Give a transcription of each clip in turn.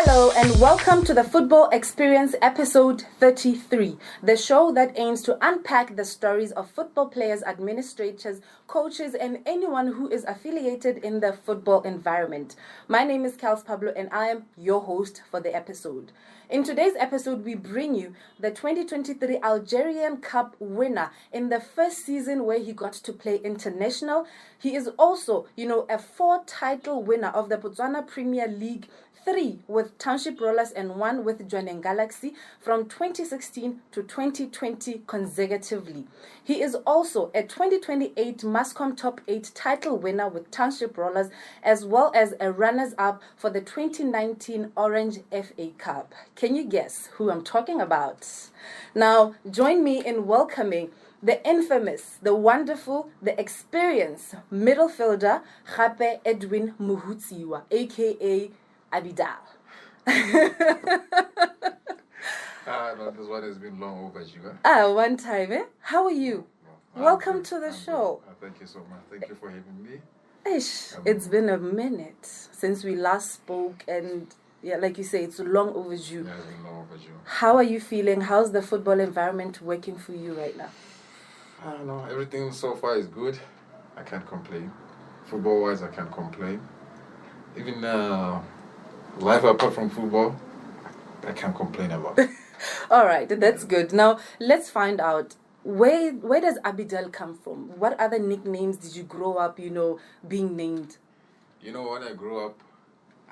Hello and welcome to the Football Experience episode 33, the show that aims to unpack the stories of football players, administrators, coaches, and anyone who is affiliated in the football environment. My name is Kells Pablo and I am your host for the episode. In today's episode, we bring you the 2023 Algerian Cup winner in the first season where he got to play international. He is also, a 4-title winner of the Botswana Premier League, 3 with Township Rollers and 1 with Jwaneng Galaxy from 2016 to 2020 consecutively. He is also a 2028 Mascom Top 8 title winner with Township Rollers, as well as a runners-up for the 2019 Orange FA Cup. Can you guess who I'm talking about? Now, join me in welcoming the infamous, the wonderful, the experienced middle fielder, Gape Edwin Mohutsiwa, a.k.a. Abidal. No, this one has been long overdue. One time, eh? How are you? Welcome to the show. Thank you so much. Thank you for having me. It's been a minute since we last spoke, and yeah, like you say, it's long overdue. Yeah, it's been long overdue. How are you feeling? How's the football environment working for you right now? I don't know. Everything so far is good. I can't complain. Football-wise, I can't complain. Even life apart from football, I can't complain about. All right, that's good. Now, let's find out, where does Abidal come from? What other nicknames did you grow up, being named? When I grew up,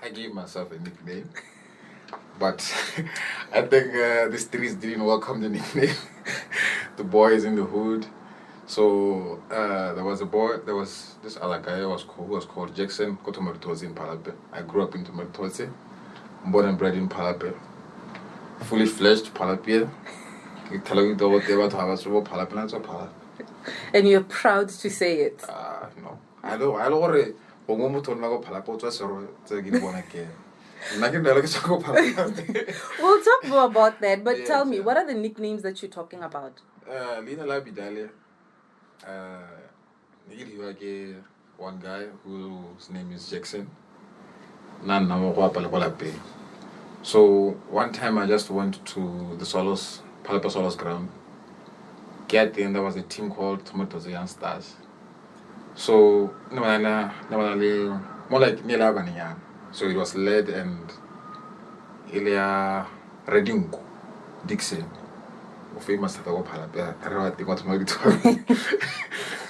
I gave myself a nickname. But I think the streets didn't welcome the nickname. The boys in the hood. So there was this other guy who was called Jackson, Thomadithotse in Palapye. I grew up in Thomadithotse, born and bred in Palapye. Fully fledged Palapye. And you're proud to say it. No. I don't worry. We'll talk more about that, but yes, tell me, what are the nicknames that you're talking about? Lina Labidale. One guy whose name is Jackson. So one time I just went to the Palapye Solos ground. Get in, there was a team called Thomadithotse Young Stars. So more like Nilabaniyan. So it was led and Ilya Redingo Dixon. Famous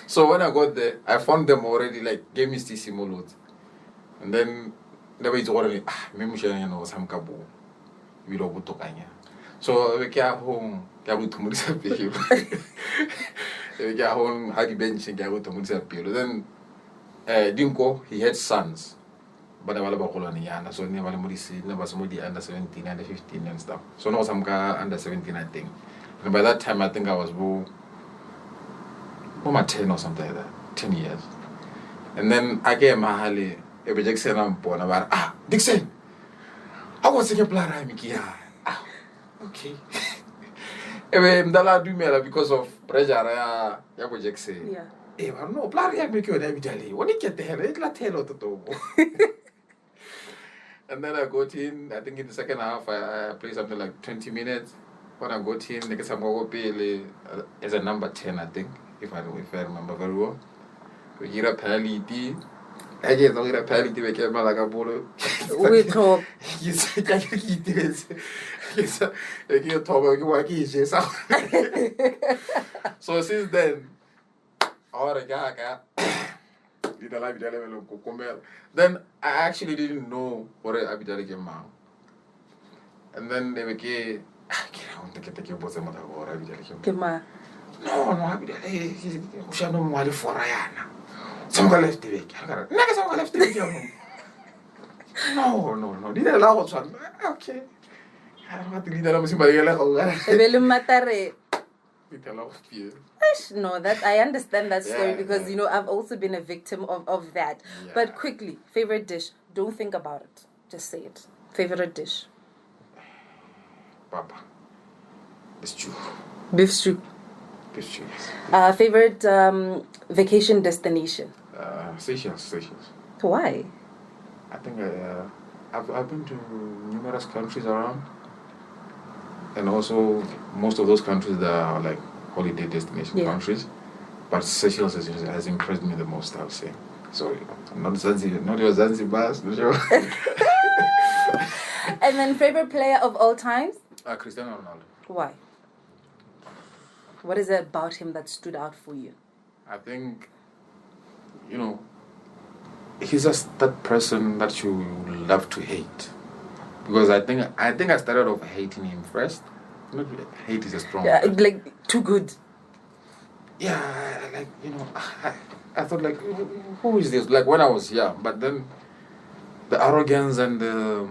So when I got there, I found them already gave me loads. And then they were already some kabo. We don't go to Kenya. So we came home, we came home, had the bench and go to Then Dinko, he had sons. But I was about so never somebody under 17, under 15 and stuff. So now some guy under 17, I think. And by that time, I think I was about 10 or something like that, 10 years. And then I came Mahali, Ebe Jackson and born about, Dixon, I was thinking player, okay. Ebe Mdala do me because of pressure, Yabo Jackson. Yeah. No, player, make you an Abidali. When you get the hell, it's like hell to And then I got in, I think in the second half, I played something like 20 minutes. When I got in, I guess I'm going to play as a number 10, I think, if I remember very well. We get a penalty. I get a penalty, we came like a ball. We talk. So since then, then I actually didn't know what Abidal came out. And then they became, no, Abidal, for Rayana. Someone left the week. Someone left the week. No. Did allow one? Okay. I don't want to lead them. No, that I understand that story because I've also been a victim of that. Yeah. But quickly, favorite dish. Don't think about it. Just say it. Favorite dish. Papa. Stew. Beef stew. Beef stew. Favorite vacation destination. Seychelles. Why? I think I've been to numerous countries around, and also most of those countries that are like holiday destination countries. But Seychelles has impressed me the most, I would say. So not your Zanzibar, not your. And then favorite player of all times? Cristiano Ronaldo. Why? What is it about him that stood out for you? I think, he's just that person that you love to hate. Because I think I started off hating him first. Not hate is a strong word. Like too good. Yeah, I thought like, who is this? Like when I was young, but then the arrogance and the,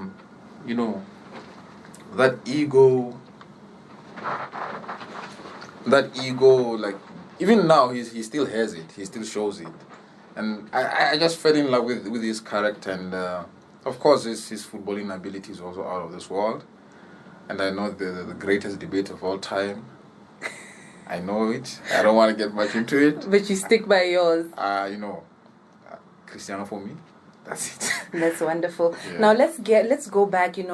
that ego, like even now he still has it. He still shows it, and I just fell in love with his character, and of course his footballing ability is also out of this world, and I know the greatest debate of all time. I know it. I don't want to get much into it. But you stick by yours. Cristiano for me. That's it. That's wonderful. Yeah. Now let's go back, in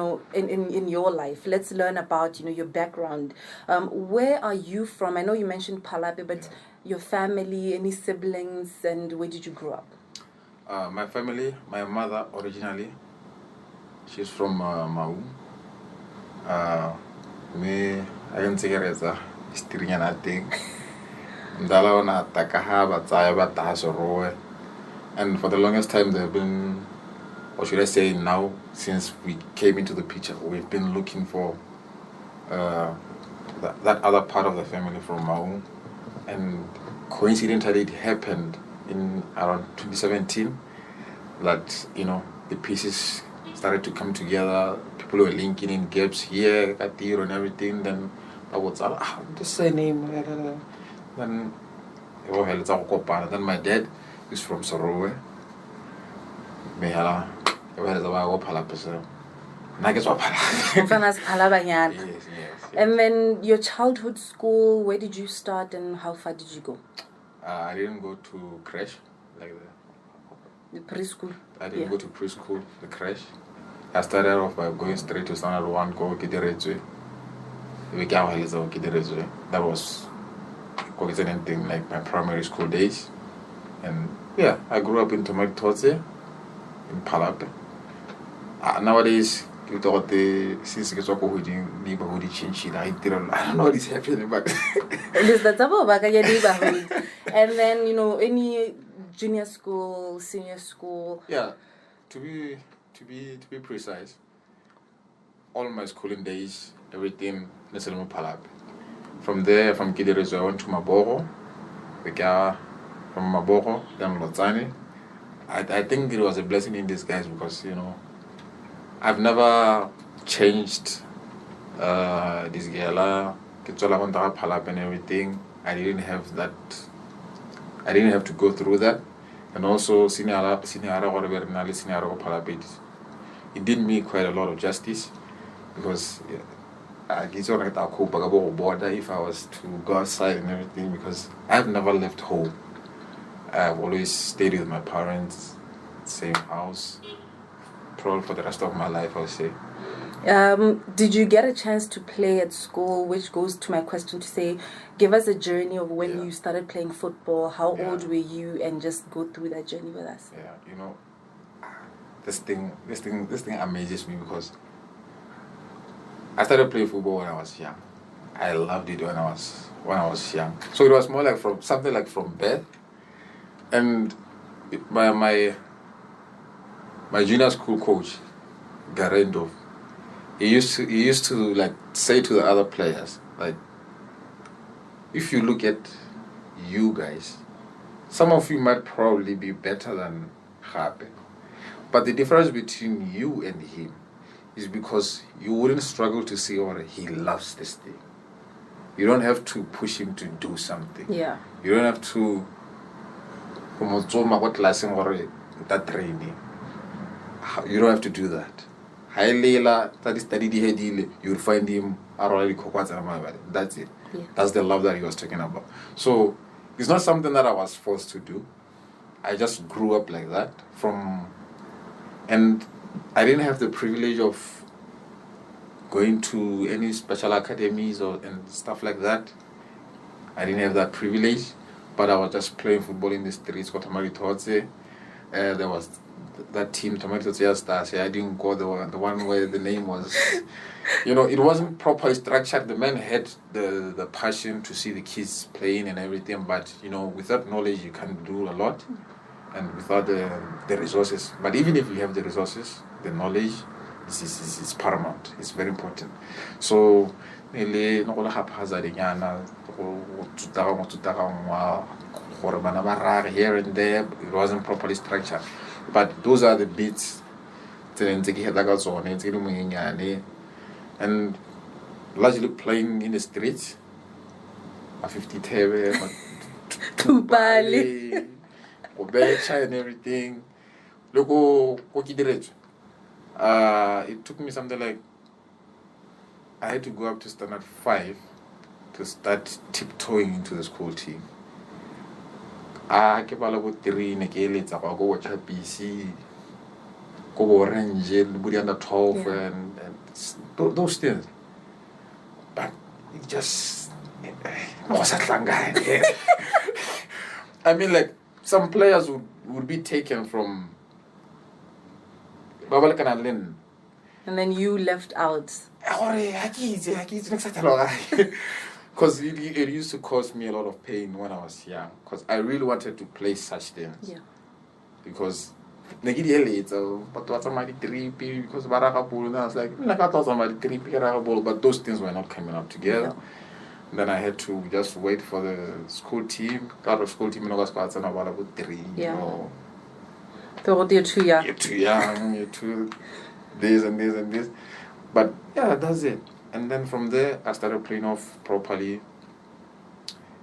your life. Let's learn about, your background. Where are you from? I know you mentioned Palapye, but your family, any siblings, and where did you grow up? My family, my mother originally, she's from Mau. Me, I can say Reza. Istirnya thing. Ndala ona takaha batsaya batahasorowe. And for the longest time they've been, or should I say now, since we came into the picture, we've been looking for that other part of the family from Mau. And coincidentally it happened in around 2017 that, the pieces started to come together. People were linking in gaps here, Katiro and everything. Then the surname. Then my dad is from Sorowe. Yes. And then your childhood school, where did you start and how far did you go? I didn't go to creche, like the preschool. I didn't go to preschool, the creche. I started off by going straight to standard 1, go Kiderezwe. That was anything like my primary school days. And I grew up in Thomadithotse, in Palapye. Nowadays, you thought since it's all neighborhood change, I don't know what is happening, but and then any junior school, senior school. Yeah, to be precise, all my schooling days, everything in Palapye. From there, from Kiderezo, I went to Maboro. From Maboro, then Lotsani. I think it was a blessing in disguise because, I've never changed this girl, Palapye and everything. I didn't have to go through that. And also, it did me quite a lot of justice because if I was to go outside and everything, because I've never left home. I've always stayed with my parents, same house, probably for the rest of my life, I would say. Did you get a chance to play at school, which goes to my question to say, give us a journey of when you started playing football, how old were you, and just go through that journey with us. This thing amazes me because I started playing football when I was young. I loved it when I was young. So it was more like from birth. And my junior school coach, Garendo, he used to like say to the other players, like, if you look at you guys, some of you might probably be better than Gape. But the difference between you and him is because you wouldn't struggle to see he loves this thing. You don't have to push him to do something. Yeah. You don't have to that training. You don't have to do that. You'll find him. That's it. Yeah. That's the love that he was talking about. So it's not something that I was forced to do. I just grew up like that and I didn't have the privilege of going to any special academies and stuff like that. I didn't have that privilege, but I was just playing football in the streets. Thomadithotse. There was that team, Thomadithotse Stars. I didn't go the one where the name was. It wasn't properly structured. The men had the passion to see the kids playing and everything, but without knowledge you can't do a lot, and without the resources. But even if you have the resources, the knowledge is paramount. It's very important. So here and there, it wasn't properly structured. But those are the bits. And largely playing in the streets, a 50 tebe, Tubali, Obecha and everything. It took me something like, I had to go up to standard 5 to start tiptoeing into the school team. I kept all about 3 nekelets, I go watch a PC, go orange, body under 12, and those things. But it just I mean, like, some players would be taken from and then you left out. Because it used to cause me a lot of pain when I was young, because I really wanted to play such things. Yeah. Because but what's somebody trippy, because and I was like, I thought somebody trippy, but those things were not coming up together. Yeah. Then I had to just wait for the school team. Got a school team, and I was about 3. You're too young. You're too young. You're too this and this and this. But yeah, that's it. And then from there, I started playing off properly.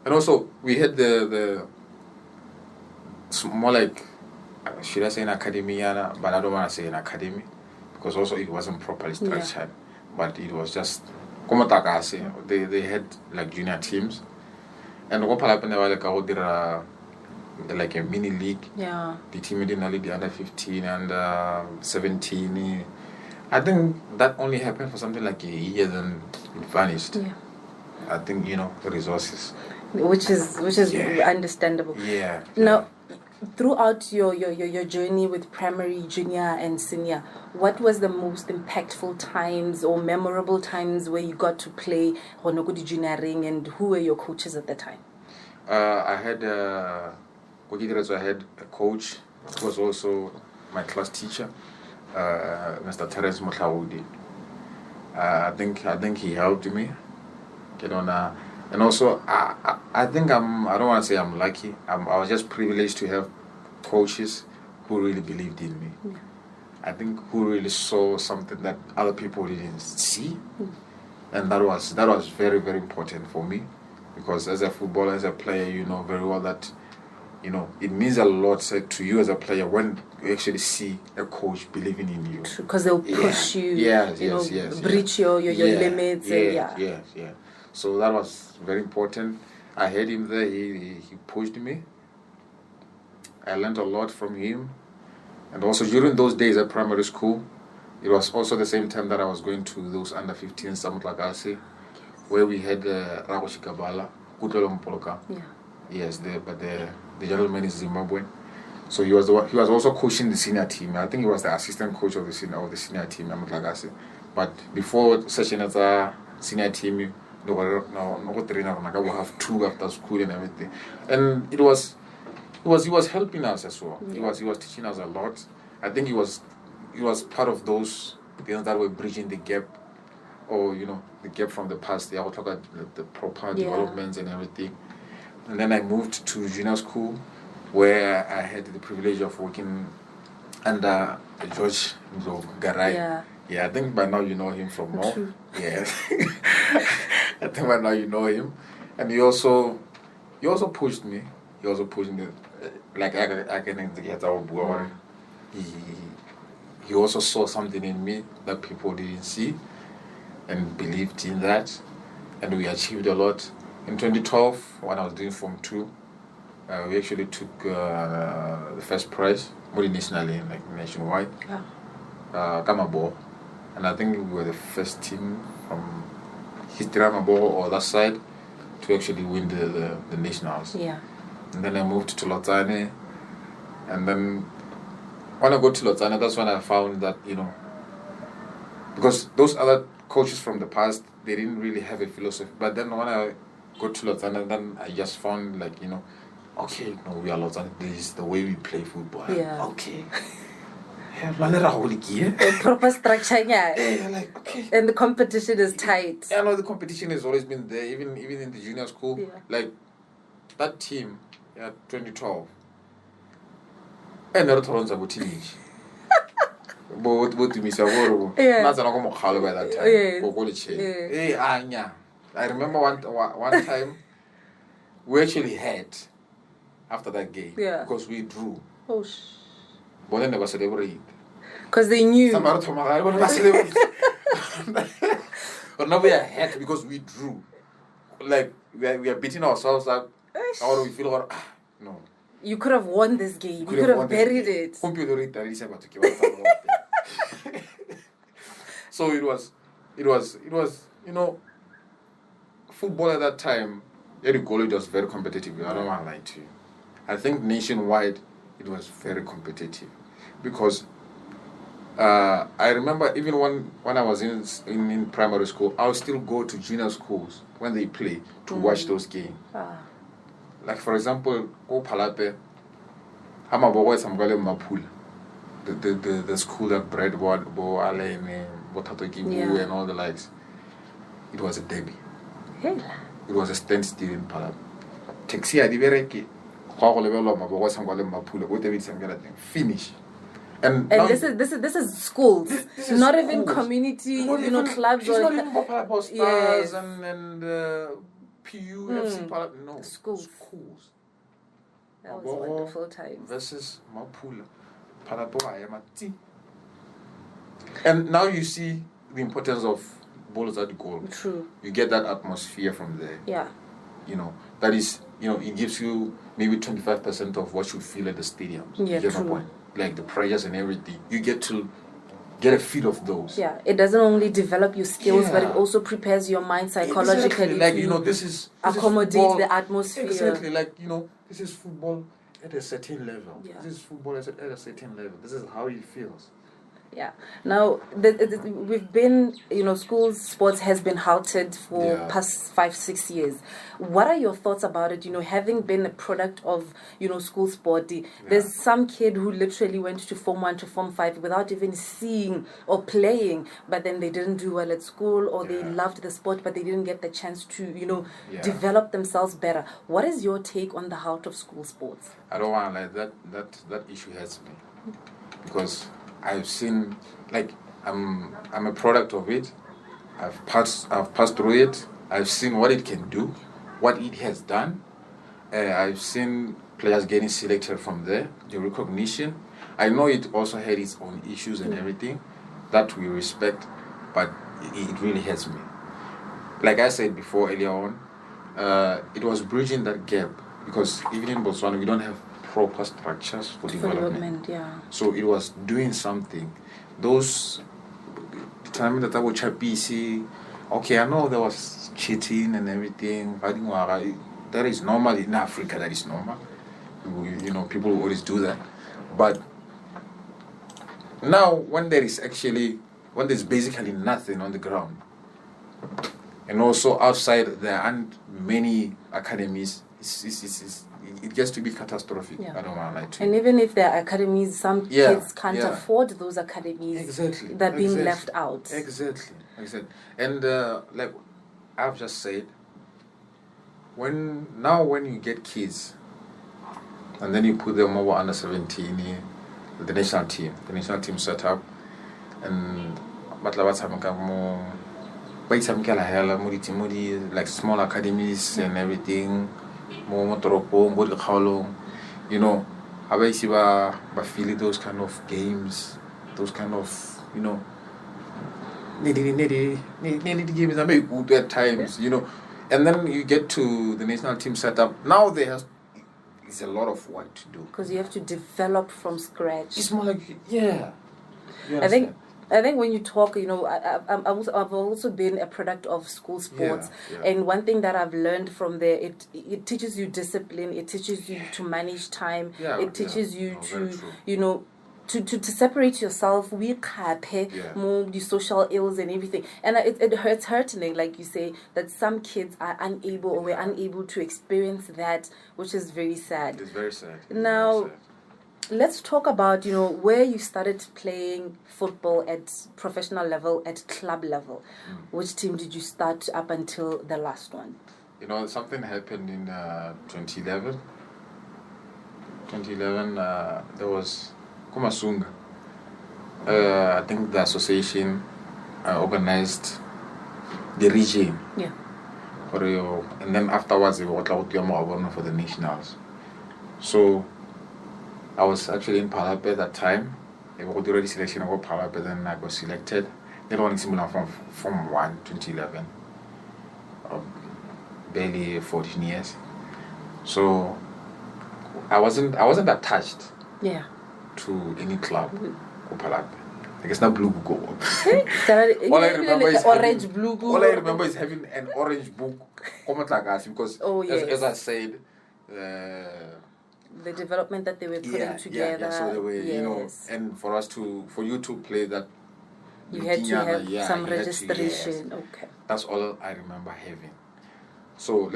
And also, we had the more like, should I say an academy, but I don't want to say an academy, because also it wasn't properly structured. But it was just, they had like junior teams. And Palapye like a mini league. Yeah. The team didn't only the under 15 and 17. I think that only happened for something like a year, then it vanished. Yeah. I think the resources. Which is understandable. Yeah. Now, throughout your journey with primary, junior, and senior, what was the most impactful times or memorable times where you got to play Honogudi junioring, and who were your coaches at the time? I had a coach who was also my class teacher, Mr. Terence Motlawudi. I think he helped me get on. And also, I think I don't want to say I'm lucky. I was just privileged to have coaches who really believed in me. Yeah. I think who really saw something that other people didn't see. And that was very, very important for me, because as a footballer, as a player, you know very well that it means a lot to you as a player when you actually see a coach believing in you. Because they'll push you, breach your limits. Yeah. So that was very important. I had him there. He pushed me. I learned a lot from him. And also during those days at primary school, it was also the same time that I was going to those under 15 Summit Lagasi, where we had Ragoshi Kabala, Kutelo Mpoloka. Yeah. Yes, the gentleman is Zimbabwean. So he was also coaching the senior team. I think he was the assistant coach of the senior team, Lagasi. But before session as a senior team, we have 2 after school and everything. And he was helping us as well. Yeah. He was teaching us a lot. I think he was part of those things that were bridging the gap, or the gap from the past. They all talk about the proper developments and everything. And then I moved to junior school, where I had the privilege of working under George Garai. Yeah, I think by now you know him from more. Yeah. I think by now you know him. And he also pushed me. He also pushed me. Like I can get our boy. He also saw something in me that people didn't see, and believed in that. And we achieved a lot. In 2012, when I was doing Form 2, we actually took the first prize, nationally, like nationwide. Kamabo, and I think we were the first team from History Kamabo or that side to actually win the nationals. Yeah. And then I moved to Lotsane, and then when I got to Lotsane, that's when I found that, because those other coaches from the past, they didn't really have a philosophy. But then when I got to Lotsane, then I just found okay, no, we are Lotsane. This is the way we play football. Yeah. Okay. Proper structure, yeah. Okay. And the competition is tight. I know the competition has always been there, even in the junior school. Yeah. Like that team, 2012. And never told about teenage. But to me, yeah. Not by that time. Yeah. I remember one time we actually had after that game because we drew. Oh But then they were celebrating. Because they knew. Somebody told me I was celebrating. But now we are happy because we drew. Like we are beating ourselves up. How do we feel? No. You could have won this game. You could have buried it. So it was football at that time. Every college was very competitive. I don't want to lie to you. I think nationwide it was very competitive because I remember even when I was in primary school, I would still go to junior schools when they play to watch those games. Like for example, Palapye, the school that bred Bo Alene, Botataki and all the likes. It was a derby. Hey. It was a standstill in Palapye. Taxi finish. And this is schools, this is not schools. Even community, clubs or not even Stars yes. and PU FC Palapye. No, schools. That was wonderful times. Versus Mapula, Palapye. And now you see the importance of balls at goal. True. You get that atmosphere from there. Yeah. That is, it gives you maybe 25% of what you feel at the stadium. Yeah, you get true. my point? Like the pressures and everything. You get to get a feel of those. Yeah, it doesn't only develop your skills, but it also prepares your mind psychologically this is accommodate the atmosphere. Exactly, this is football at a certain level. Yeah. This is football at a certain level. This is how it feels. Yeah. Now, we've been, schools sports has been halted for past 5-6 years. What are your thoughts about it? Having been a product of, school sport, there's some kid who literally went to Form 1 to Form 5 without even seeing or playing, but then they didn't do well at school or they loved the sport, but they didn't get the chance to, develop themselves better. What is your take on the halt of school sports? I don't want to lie, that issue hurts me because I've seen, I'm a product of it. I've passed through it. I've seen what it can do, what it has done. I've seen players getting selected from there, the recognition. I know it also had its own issues and everything that we respect, but it really hurts me. Like I said before earlier on, it was bridging that gap because even in Botswana we don't have proper structures for development. So it was doing something. Those time that I was PC, okay, I know there was cheating and everything. That is normal in Africa. That is normal. People always do that. But now, when there's basically nothing on the ground, and also outside there aren't many academies, it gets to be catastrophic. I don't want to lie to you. And even if there are academies, some kids can't afford those academies. Exactly. They're being left out. Exactly. And like I've just said, when you get kids and then you put them over under 17, the national team set up, and like small academies and everything, I feel those kind of games, those kind of, games are very good at times, and then you get to the national team setup. Now it's a lot of work to do. Because you have to develop from scratch. It's more like, I think I think when you talk, I've also been a product of school sports, and one thing that I've learned from there, it teaches you discipline, it teaches you to manage time, it teaches you to separate yourself, the social ills and everything. And it hurts hurting, like you say, that some kids are unable or were unable to experience that, which is very sad. It's very sad. Now, let's talk about, where you started playing football at professional level, at club level. Which team did you start up until the last one? Something happened in 2011. 2011, there was Kumasunga. I think the association organized the region. Yeah. And then afterwards, they were for the nationals. So I was actually in Palapye at that time. They were already selection of Palapye, then I got selected. They were similar from Form 1, 2011. Barely 14 years. So I wasn't attached to any club or Palapye. Like it's not blue book. All I remember is having an orange book because as I said, the development that they were putting together. Yeah, so they were, and for you to play that, you had to have some registration. Okay. That's all I remember having. So,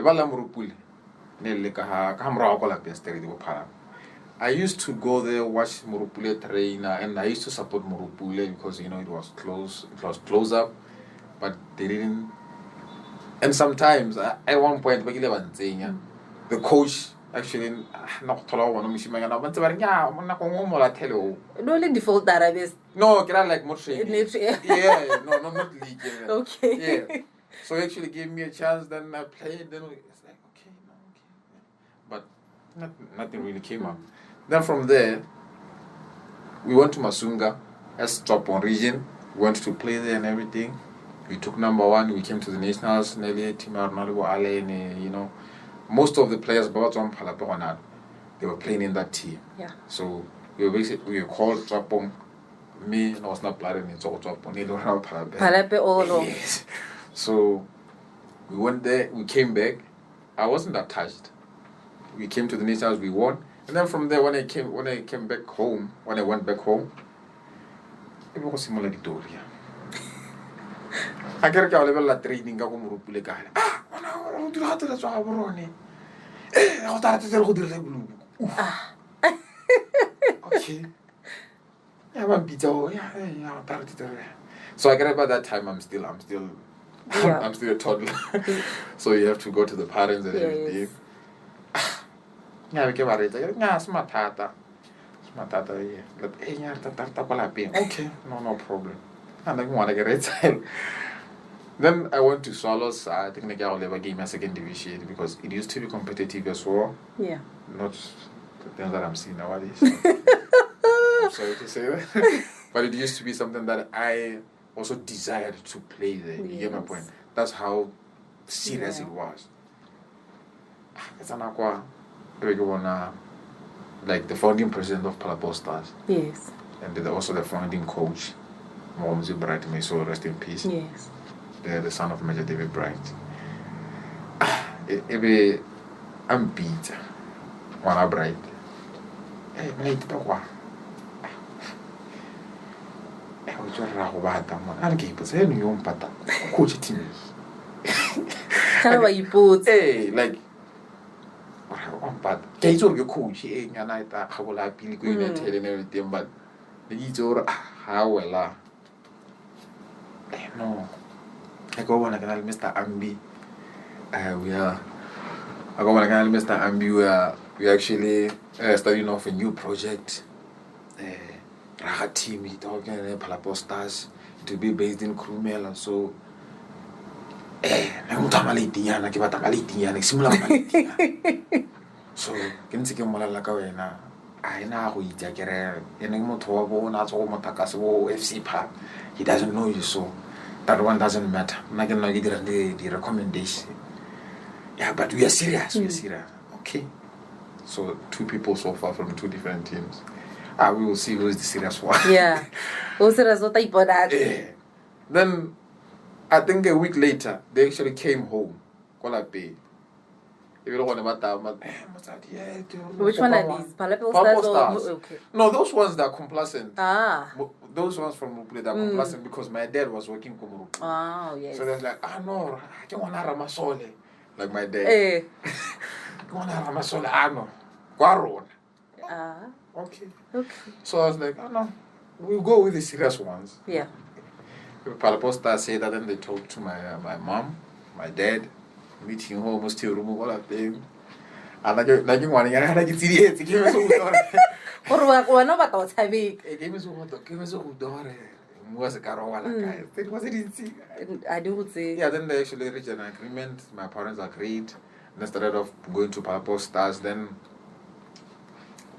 I used to go there, watch Murupule train, and I used to support Murupule because, it was close up, but they didn't. And sometimes, at one point, the coach actually not told me she no only default Arabes. No, like more training. Not league. Okay. Yeah. So he actually gave me a chance, then I played, then it's like okay. But nothing really came up. Then from there we went to Masunga as top one region. We went to play there and everything. We took number 1, we came to the nationals, nearly team most of the players Palapye, they were playing in that team. Yeah. So we were called Trapong. Me, I was not playing in Trapong. Palapye all along. Yes. So we went there, we came back. I wasn't attached. We came to the nationals, we won. And then from there, when I came back home, when I went back home, it was similar to Victoria. I can't level la training go Murupule ka. Okay. So I get by that time I'm still a toddler. So you have to go to the parents and everything. Okay, no problem. And I want to get it. Then I went to Swallows. I think the guy will never give me a second division because it used to be competitive as well. Yeah. Not the things that I'm seeing nowadays. I'm sorry to say that. But it used to be something that I also desired to play there. You get my point? That's how serious it was. It's an aqua. Like the founding president of Palapye Stars. Yes. And also the founding coach, Mohutsiwa Bright, may so rest in peace. Yes. They're the son of Major David Bright. I'm beat. One Bright. Hey, mate, what? I'm Gape Edwin Mohutsiwa. Coach team. How are you both? Hey, like. But Gape your coach, and I thought how will I be going and everything, but the Gizor, how well. No. I go on again, Mr. Ambi. I go on again, Mr. Ambi. We actually starting off a new project. Raha team, talking Palapye Stars to be based in Krumel, and so. So, can you Malaka? I know who is a FC Park. He doesn't know you, so that one doesn't matter. I'm not going to get the recommendation. Yeah, but we are serious. We are serious. Okay. So, 2 people so far from 2 different teams. we will see who is the serious one. Yeah. Then, I think a week later, they actually came home. Palapye. Which one are these? Palapye Stars? Okay. No, those ones that are complacent. Those ones from Mupule that are complacent because my dad was working Kumuru. Oh, yes. So they're like, no, I don't want to Ramasole. Like my dad. I want to Ramasole. No. Guaron. Okay. So I was like, no, we'll go with the serious ones. Yeah. Palapye Stars said that, then they talked to my mom, my dad, meeting home, still remove all of them. And I get one, I get idiot. Give me so good. I do say. Yeah, then they actually reached an agreement. My parents agreed. And instead of going to Palapye Stars, then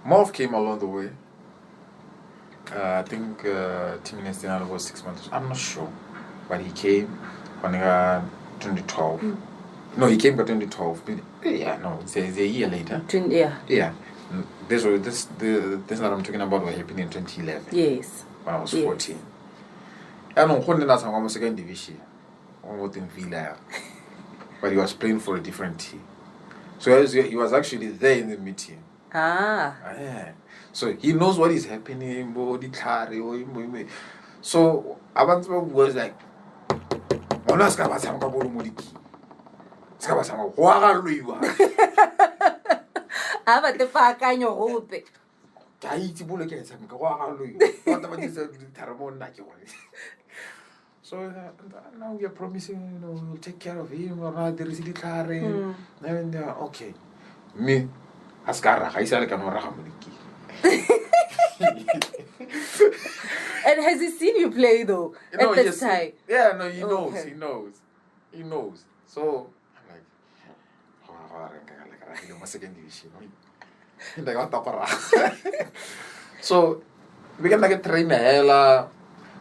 Morph came along the way. I think Team National was 6 months. I'm not sure. But he came when 2012. No, he came by 2012. Yeah, no, it's a year later. Yeah. This that I'm talking about was happening in 2011. Yes. When I was 14. I know I'm second division. But he was playing for a different team. So he was actually there in the meeting. Yeah. So he knows what is happening. So Abantu was like, so now we are promising, we'll take care of him. Okay. Me, Askara, I said I can And has he seen you play though? At this time? Yeah, no, he knows. He knows. So I'm like, second division. So we can like train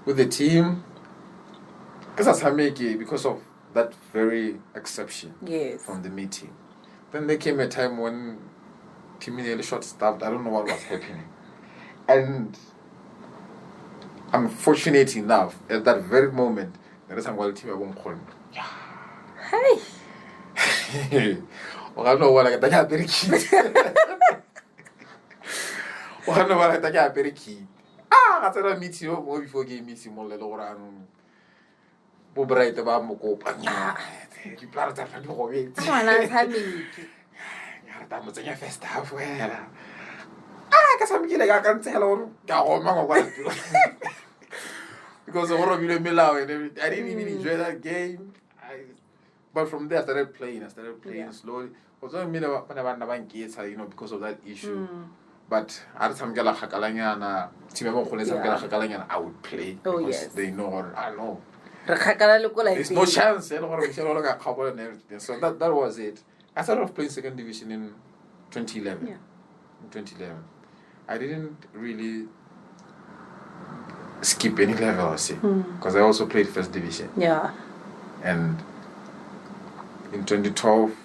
with the team. Because of that very exception from the meeting. Then there came a time when team nearly short-staffed. I don't know what was happening. And I'm fortunate enough at that very moment there is some team I won't call me. Hey. I don't know what I got very key. I don't know what I got very key. I said I meet you more before game meet you more little around. Bobright about Moko. You plan to have it. That was a first half. Because I'm like, I can tell because of all of you, and everything. I didn't even enjoy that game. But from there, I started playing slowly. Because I mean, because of that issue. But at some gala hakalanya, I would play because they know I know. There's no chance. So that was it. I started off playing second division in 2011. Yeah. In 2011. I didn't really skip any level, I see. Because I also played first division. Yeah. And in 2012,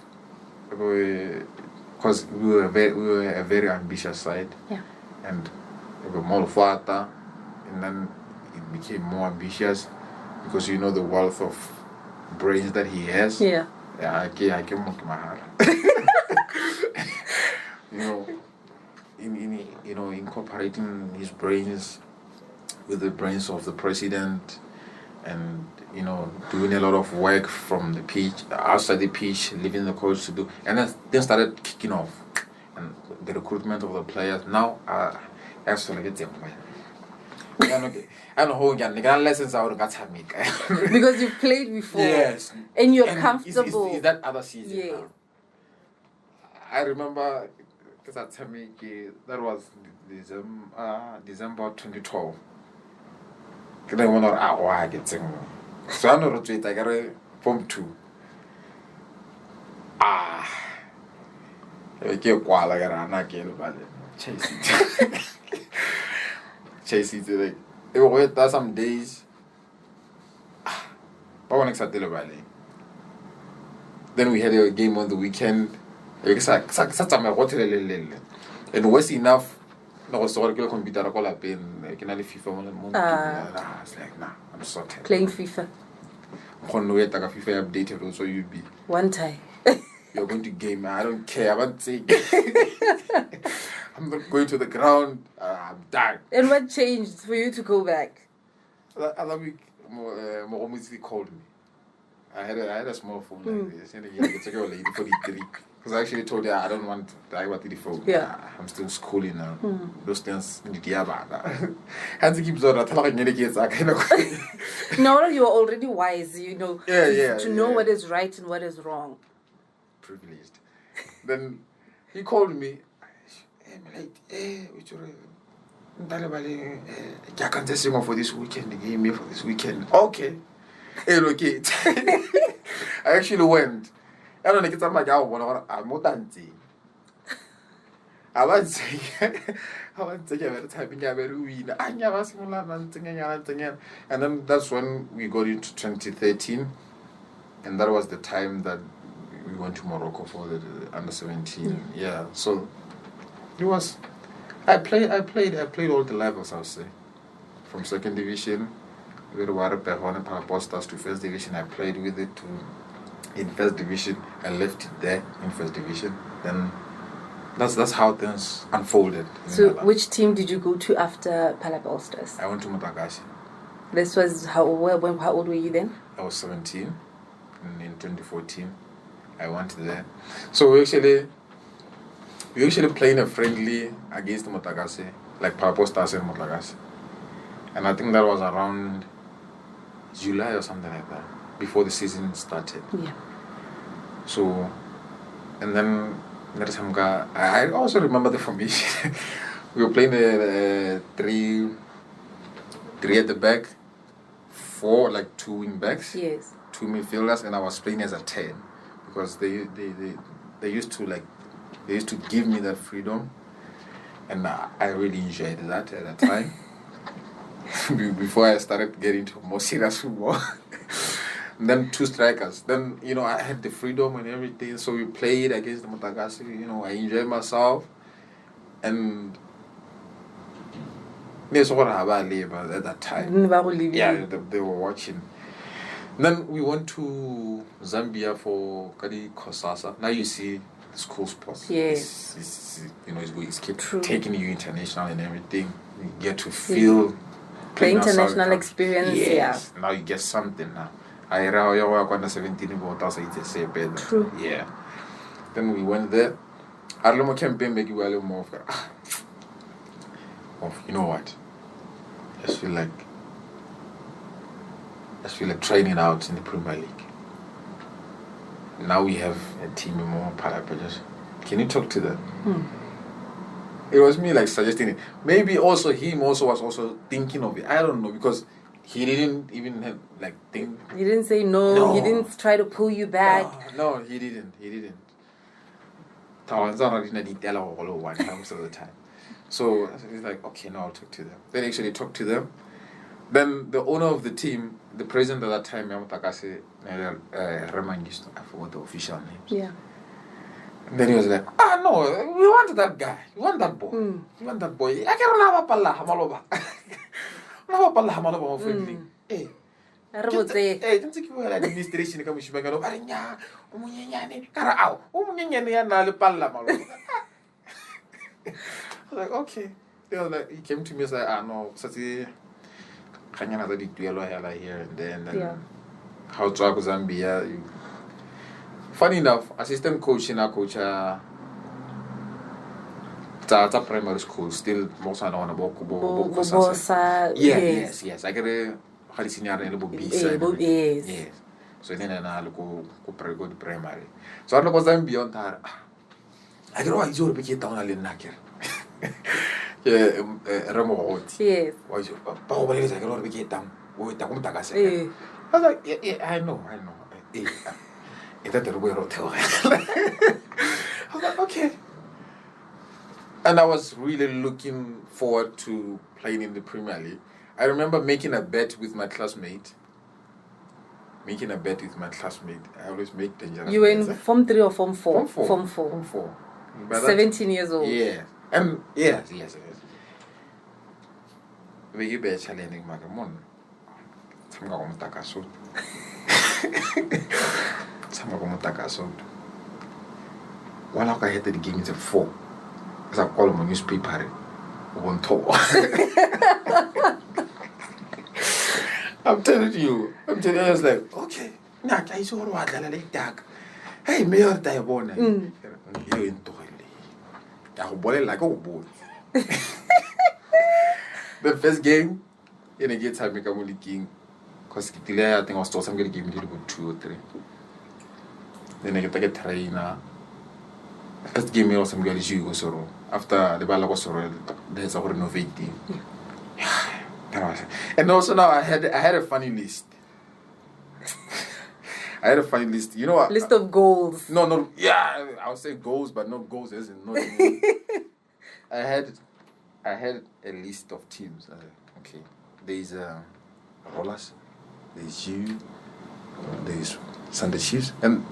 because we were a very ambitious side. Yeah. And we were more fata, and then it became more ambitious because you know the wealth of brains that he has. Yeah. Yeah, I came up to my heart. Incorporating his brains with the brains of the president, and doing a lot of work from the pitch, outside the pitch, leaving the coach to do, and then started kicking off, and the recruitment of the players. Now, I actually get them. I don't know how lessons out of because you've played before. Yes. And you're comfortable. Is that other season? Yes. Now? I remember because that was December 2012. So I know I got a Form 2. Chase it like it was some days. Then we had a game on the weekend. And worse enough, No, I was talking about computer. I call up in FIFA. I was like, nah, I'm sorted. Playing FIFA. FIFA updated also you'll be. One time. You're going to game. I don't care. I'm not saying. I'm not going to the ground. I'm done. And what changed for you to go back? Other week, Mohutsiwa called me. I had a small phone like this. And it's like a lady 43. Because I actually told her I don't want the phone. Yeah. I'm still schooling now. Those things in the diaba. Hands keeps on. I tell her No, you are already wise, you know. To know what is right and what is wrong. Privileged. Then he called me. Hey, I can't sing for this weekend. They gave me for this weekend. Okay. Hey, okay. I actually went. I don't know, it's like I'm more than I was saying, and then that's when we got into 2013, and that was the time that we went to Morocco for the under 17. Yeah, so it was. I played all the levels, I would say, from second division, with Palapye to first division. I played with it in first division. I left it there in first division. Then that's how things unfolded. So which team did you go to after Palapye? I went to Mutagasi. This was how old were you then? I was 17 in 2014. I went there. So we actually played a friendly against Mutagasi, like Palapye and Mutagasi. And I think that was around July or something like that, before the season started. Yeah. So, and then I also remember the formation. We were playing a three at the back, 4 like 2 wing backs, yes, 2 midfielders, and I was playing as a 10 because they used to give me that freedom, and I really enjoyed that at that time. Before I started getting into more serious football. And then 2 strikers. Then, I had the freedom and everything. So we played against the Mutagasi. I enjoyed myself. And that's what I live at that time. Yeah, they were watching. Then we went to Zambia for Kadi Kosasa. Now you see the school sports. Yes. It's keep taking you international and everything. You get to feel... The international experience, yes. Now you get something now. I work on the 17 about True. Yeah. Then we went there. I don't know campaign make you a little more of you know what? I just feel like training out in the Premier League. Now we have a team in more Palapye. Can you talk to them? It was me like suggesting it. Maybe also him also was also thinking of it. I don't know, because he didn't even have like think. He didn't say no. He didn't try to pull you back. No, he didn't. Most of the time. So he's like, okay, now I'll talk to them. Then actually talked to them. Then the owner of the team, the president at that time, Yamutakase Remangisto, I forgot the official names. Yeah. And then he was like, no, we want that guy. We want that boy. We want that boy. I can't have a palla hamaloba. Have a palla hamaloba friendly. Hey. Don't you like administration come to Bagano? Arinya, Umunyani, Karao, Umunyani, and Palla Maloba. I was like, okay. He came to me and said, no, such a Kanyana big duello here and then. How to go Zambia. Funny enough, assistant coach in our coach Tata primary school still most I don't know yes. I get a Halicinia and Bob yes. So then I go to primary. So I know was then beyond that. I don't know why you're big down a little knacker. Remo yes. Why you power is I got to get down. I was like, yeah, I know. I was like, okay. And I was really looking forward to playing in the Premier League. I remember making a bet with my classmate. I always make dangerous. You were in Form 3 or Form 4? Form 4. 17 years old. Yeah. And yes. be be challenging magamon. Some go mutakaso. Some go mutakaso. While I had the game at 4, as I call my newspaper, one talk. I'm telling you, I was like, okay, nah, I saw what I like that. Hey, mayor, I born. You're in toilet. I bought like a boat. The first game, in a get time, I'm only king. Because I think I was told I'm going to give me a little 2 or 3. Then I get a trainer. First game, I was some girl issue was sorrow. After the ball was sorrow, there's a renovating. And also now I had a funny list. I had a funny list. You know what? List of goals. No. Yeah, I would say goals, but not goals as in not. I had a list of teams. Okay, there's Rollers, there's you, there's Sunday Chiefs, and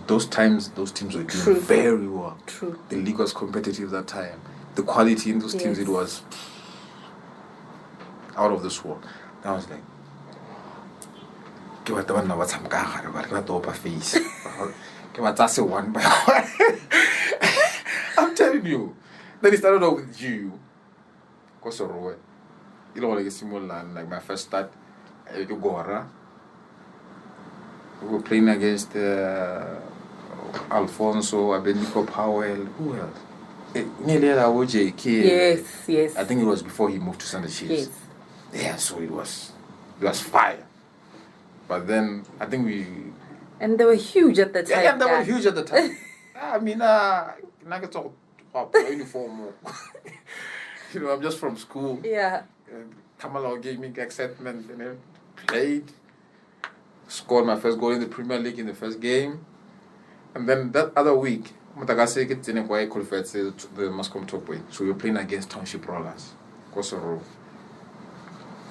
those teams were doing very well. True. The league was competitive that time. The quality in those teams, it was out of this world. I was like, give it the one now. What's I'm going to do? Face. Give it that's one by one. I'm telling you. Then it started off with you. Kosoro. You know, like a similar land. Like my first start, you go around. We were playing against Alfonso, Abednego Powell. Who else? Nearly Yes. I think it was before he moved to Sunday Chiefs. Yes. Yeah, so it was fire. But then I think and they were huge at the time. Yeah, they were huge at the time. I mean, I can talk about uniform. You know, I'm just from school. Yeah. Kamala gave me excitement, and then played, scored my first goal in the Premier League in the first game, and then that other week, Mutagase gets in a way qualified to the Moscow top way. So we were playing against Township Rollers, Kosoro.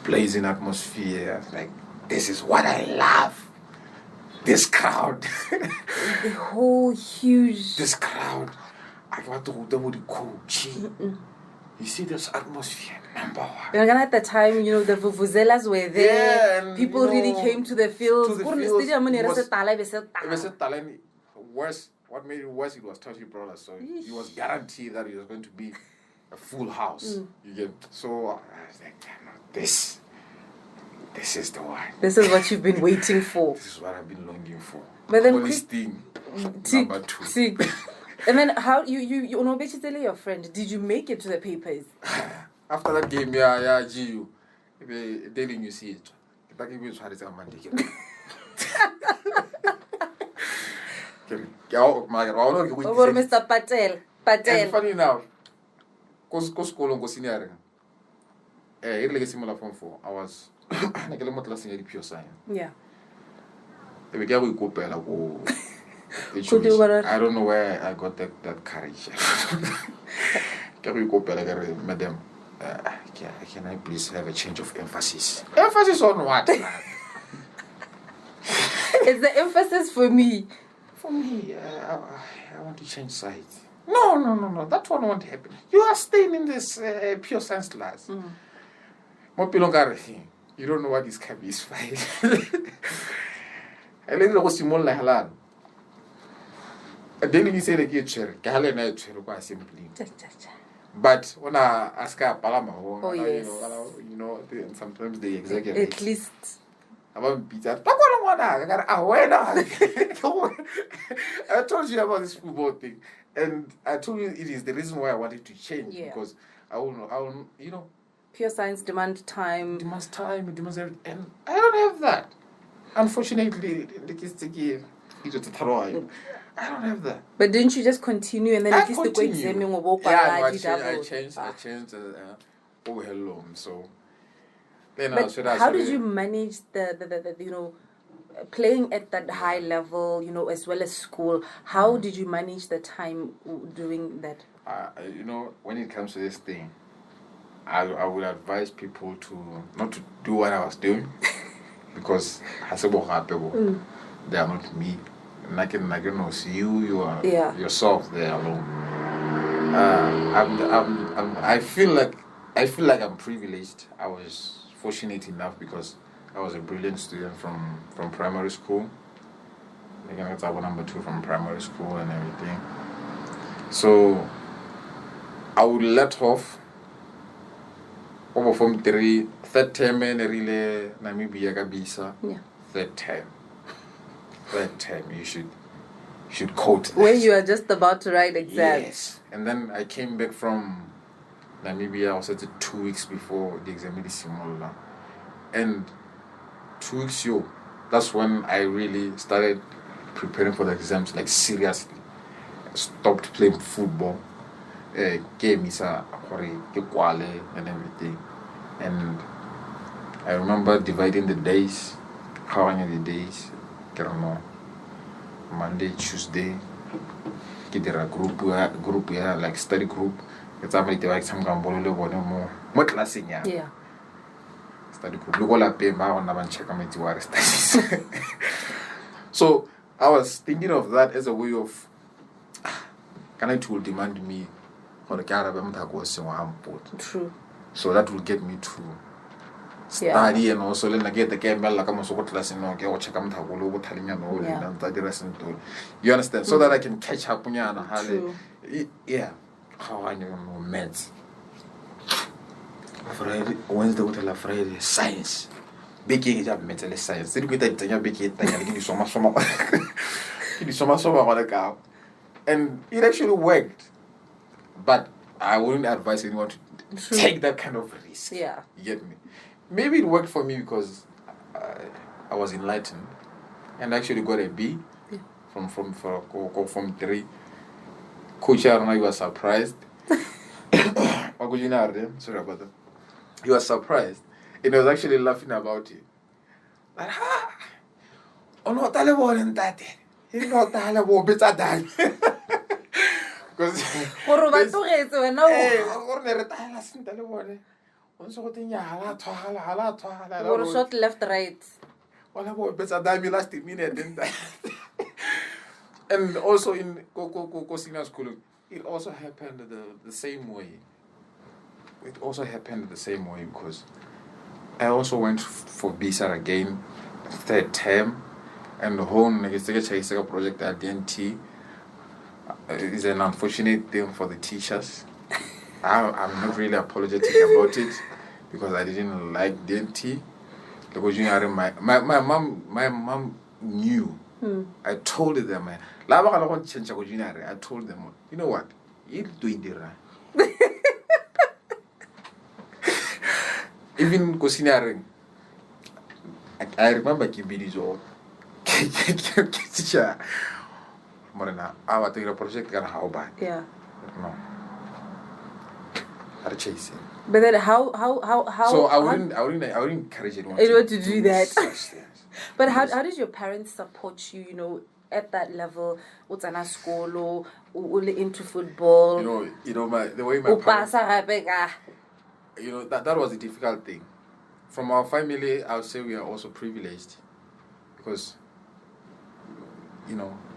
Blazing atmosphere, like this is what I love. This crowd, the whole huge. This crowd, I got to do the coach. You see this atmosphere, number one. And at the time, you know, the vuvuzelas were there. Yeah, and, people really came to the fields. What made it worse, it was Township Brothers, so it was guaranteed that it was going to be a full house. You get so I was like, no, this is the one. This is what you've been waiting for. This is what I've been longing for. But then this thing, number 2. And then how you know, basically your friend, did you make it to the papers? After that game, yeah, you daily you see it. That game was hard as a Monday. Mr. Patel. And funny enough, because school go senior. Here like similar form 4. I was like a lot of pure science. Yeah. We go go. I don't know where I got that courage. Can we go like madam? Can I please have a change of emphasis? Emphasis on what? It's the emphasis for me. For me, I want to change sides. No. That one won't happen. You are staying in this pure science class. You don't know what this can be. Is fine. I let it go simple like halal. Then you say the chair, simply. But when I ask her Palama, yes. you know, sometimes they exaggerate. At least. I want to beat that. I told you about this football thing, and I told you it is the reason why I wanted to change because I will, you know. Pure science demands time. It demands everything, and I don't have that. Unfortunately, the kids take it. I don't have that. But didn't you just continue and then at least the exam I changed. Oh hello, so. But how did you manage the you know, playing at that high level, you know, as well as school? How did you manage the time doing that? You know, when it comes to this thing, I would advise people not to do what I was doing because they are not me. I can see you are yourself there alone. I feel like I feel like I'm privileged. I was fortunate enough because I was a brilliant student from primary school. Like I got number 2 from primary school and everything. So I would let off over from 3rd term and really Namibia Gabisa. Yeah. Third time you should quote. When you are just about to write exams. Yes. And then I came back from Namibia, I was at 2 weeks before the exam in Simola. And 2 weeks that's when I really started preparing for the exams, like seriously. I stopped playing football. Game is and everything. And I remember dividing the days, counting the days. Monday, Tuesday, get a group, like study group. It's like some more classing, yeah. Study group. Look all up pay my check studies. So I was thinking of that as a way of can I tool demand me for the True. So that will get me to study and also then I get the game like I'm also class and okay or check out you understand? So that I can catch up on how I know maths. Friday, Wednesday, Friday, science. Baking job mental science. Did you get that baking? Give you so much. And it actually worked. But I wouldn't advise anyone to take that kind of risk. Yeah. You get me? Maybe it worked for me because I was enlightened and actually got a B from 3. Coach Arna, you were surprised. Sorry about that. He was surprised. And he was actually laughing about it. But not because short left, right. And also in senior school, it also happened the same way. It also happened the same way because I also went for BSAR again, 3rd term, and the whole project at DNT is an unfortunate thing for the teachers. I'm not really apologetic about it because I didn't like DNT. Because my mom knew. I told them, I told them, you know what? Even Cosinar, I remember Kibidizo. Teacher, Morena, I was taking a project. How bad? Yeah. No. I'd chase it. But then how? So I wouldn't encourage anyone to do that. Such things. But how did your parents support you? You know, at that level, what's an school or into football? The way my parents, that was a difficult thing. From our family, I would say we are also privileged because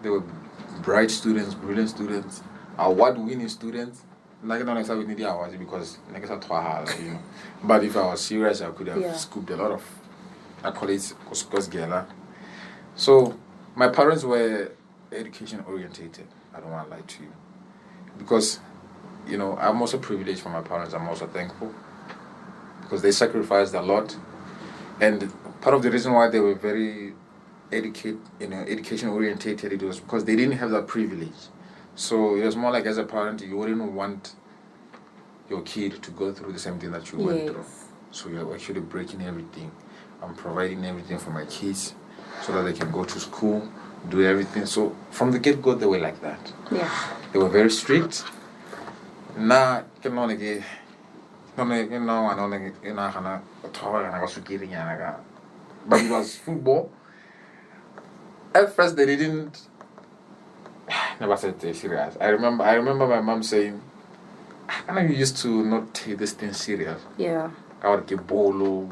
they were bright students, brilliant students, award-winning students. Like I don't know we need the hours because But if I was serious, I could have scooped a lot of accolades because So my parents were education orientated. I don't want to lie to you. Because, I'm also privileged for my parents. I'm also thankful. Because they sacrificed a lot. And part of the reason why they were very education orientated, it was because they didn't have that privilege. So it was more like as a parent, you wouldn't want your kid to go through the same thing that you went through. So you're actually breaking everything. I'm providing everything for my kids so that they can go to school, do everything. So from the get-go, they were like that. Yeah. They were very strict. But it was football. At first, they didn't. Never said it serious. I remember my mom saying, "I know you used to not take this thing serious." Yeah. I would get bolo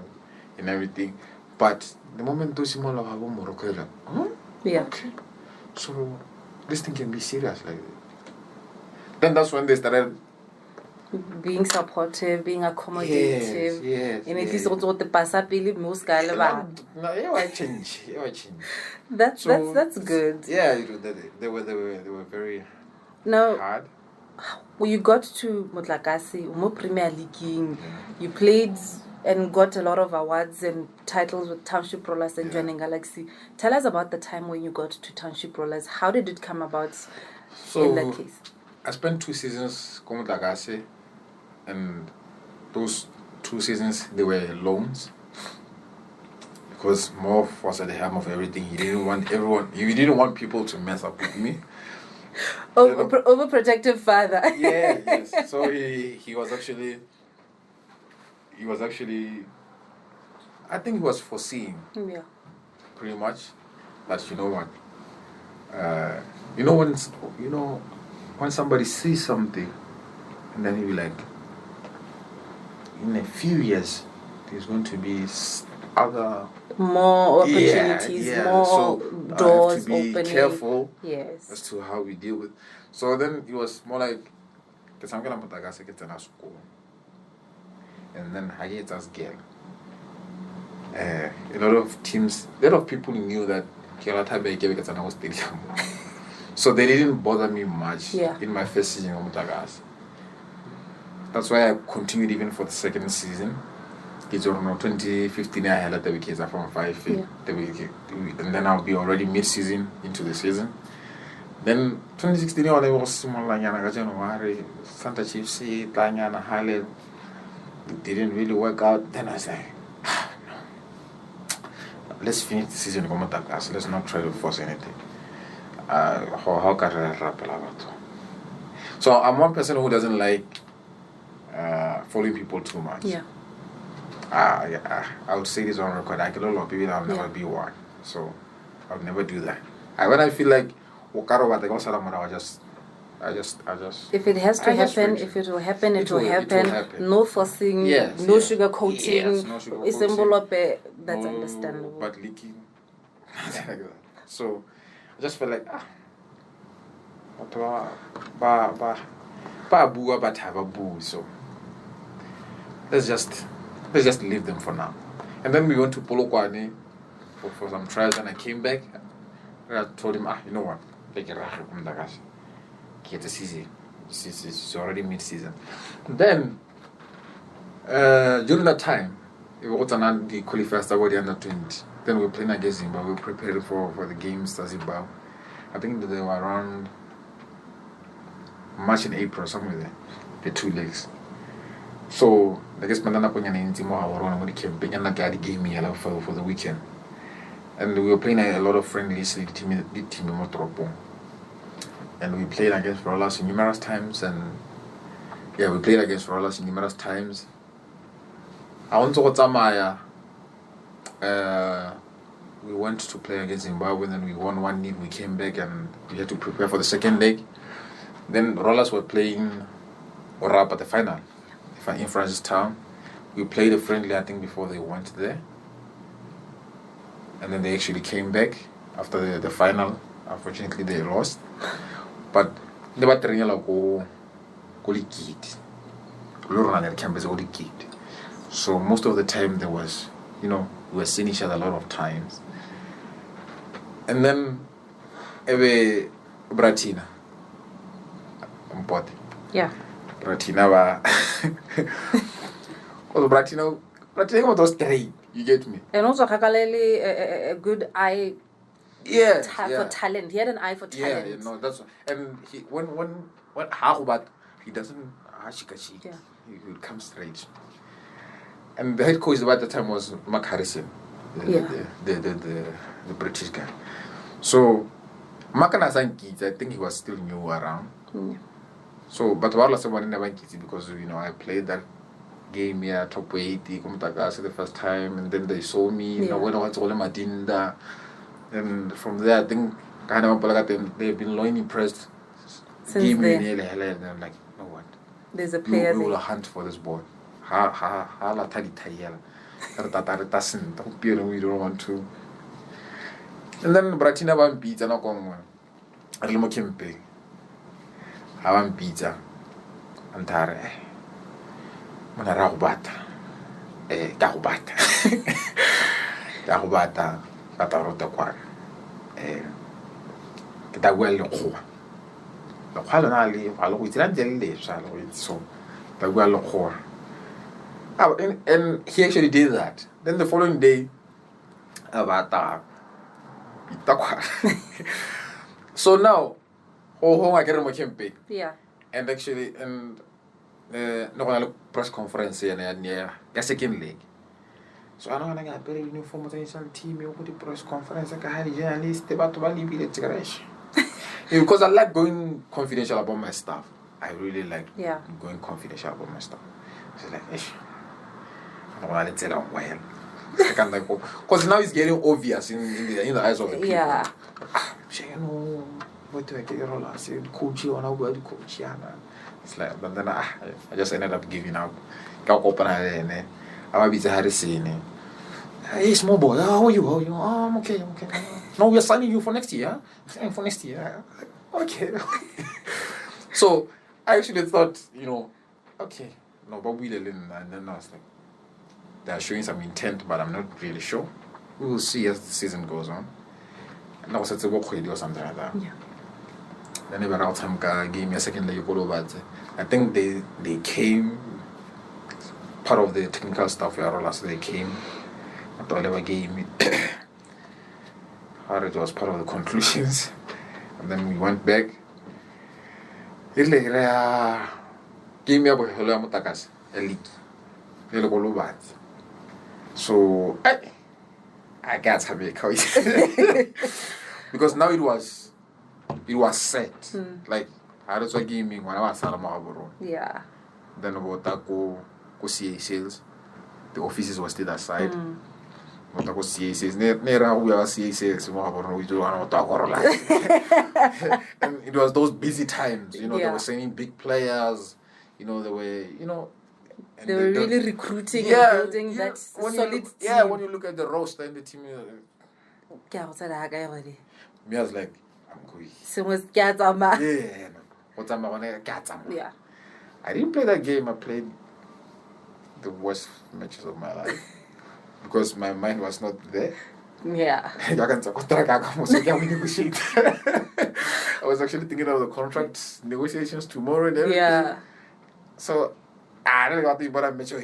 and everything, but the moment those small have Morocco, like, yeah. Okay, so this thing can be serious like that. Then that's when they started being supportive, being accommodative. Yes. And at least also the pasapili most guy. No, I change. That's good. Yeah, they were very Now, hard. when you got to Motlakase, Premier League, you played and got a lot of awards and titles with Township Rollers and joining Galaxy. Tell us about the time when you got to Township Rollers. How did it come about in that case? I spent 2 seasons with Motlakase, and those 2 seasons, they were loans. Because Morph was at the helm of everything. He didn't want people to mess up with me. Overprotective father. Yes. So he was actually, I think he was foreseeing. Yeah. Pretty much. But you know what? When somebody sees something, and then he'll be like, in a few years, there's going to be other more opportunities, more doors I have to be opening. Careful as to how we deal with. So then it was more like, I'm gonna put a school, and then I get us girl. A lot of people knew that Kelatabe was stadium, so they didn't bother me much in my first season of Mutagas. That's why I continued even for the second season. It's around 2015 I had the weekends from 5 and then I'll be already mid-season into the season. Then 2016 I was similar January, Santa Chiefs, Tanyana Highland. It didn't really work out. Then I was like, no. Let's finish the season. Let's not try to force anything. How can I rap about? So I'm one person who doesn't like following people too much. Yeah. I would say this on record. I can a lot of people I'll never be one. So I'll never do that. When I feel like I just if it has to happen, if it will happen, it will happen. No forcing, no sugar coating. No sugar it's coating. That's understandable. But leaking. Like that. So I just felt like so let's just leave them for now. And then we went to Polokwane for some trials, and I came back. And I told him, you know what? Get the season. It's already mid-season. Then during that time, we got the qualifiers that were the under 20. Then we were playing against Zimbabwe. We were preparing for the games to Zimbabwe. I think that they were around March and April, somewhere there. The 2 legs. So I guess Mandana Ponyana when he came back and the game for the weekend. And we were playing a lot of friendlies, the team and we played against Rollers numerous times, and we played against Rollers numerous times. I went to Otamaya. We went to play against Zimbabwe, and then we won 1-0. We came back and we had to prepare for the second leg. Then Rollers were playing Orapa at the final in Francistown. We played a friendly, I think, before they went there. And then they actually came back after the final. Unfortunately, they lost. But they were training like so most of the time there was, we were seeing each other a lot of times. And then Bratina. Yeah. Bratina Bratina was straight. You get me? And also Kakaleli a good eye for talent. He had an eye for talent. Yeah, no, that's and he when he doesn't he would come straight. And the head coach at the time was Mark Harrison, the British guy. So Makana Sankit, I think he was still new around. So but while someone never kids because I played that game here, top 80, Kumutagasi the first time, and then they saw me, when I was all Madinda. And from there, I think they've been long impressed. Since then. And I'm like, you know what? There's a player we will hunt for this boy. We don't want to. And then Bratina one pizza, no come. I don't know Kimpe. I want pizza. And Mona ra go bata. Ka go bata. Ka go bata. Ka ta rota kwana. Ke ta bua le lekgowa. Lekgowa lona le ga le go itse la ntse le swa le go itse so. Ta bua le lekgowa. And he actually did that. Then the following day, bata. So now, I get a campaign. Yeah. And actually, no one press conference near a second league. So I don't want to get uniform team. You put the press conference. I had a journalist about to leave it. Because I like going confidential about my stuff. I really like going confidential about my stuff. So like, I don't want to tell them well. Because now it's getting obvious in the eyes of the people. Yeah. You know, what do I get your I said, coach, you want to go to coach? It's like, but then I just ended up giving up. Got open and I'm a bit hard to see. Hey, small boy, how are you? Oh, I'm okay. No, we're signing you for next year. Signing for next year. Okay. So I actually thought, okay, no, but we didn't. And then I was like, they're showing some intent, but I'm not really sure. We will see as the season goes on. And I was at the work or something like that. Yeah. Then they were out some gave me a second leg over. I think they came part of the technical stuff so they came. I thought they gave me how it was part of the conclusions. And then we went back. Gave me a leak. So I got to be because now it was set. Like I was gaming when I was Salamaboro. Yeah. Then about that go CA sales. The offices were still aside. But go CA sales. Never we are CA sales. We do want to talk. And it was those busy times. They were sending big players. They were they were really recruiting and building that solid team. Yeah, when you look at the roster and the team, me, I was like, I'm going. Yeah. I didn't play that game. I played the worst matches of my life because my mind was not there. Yeah. I was actually thinking of the contract negotiations tomorrow and everything. Yeah. So I don't know what about a match of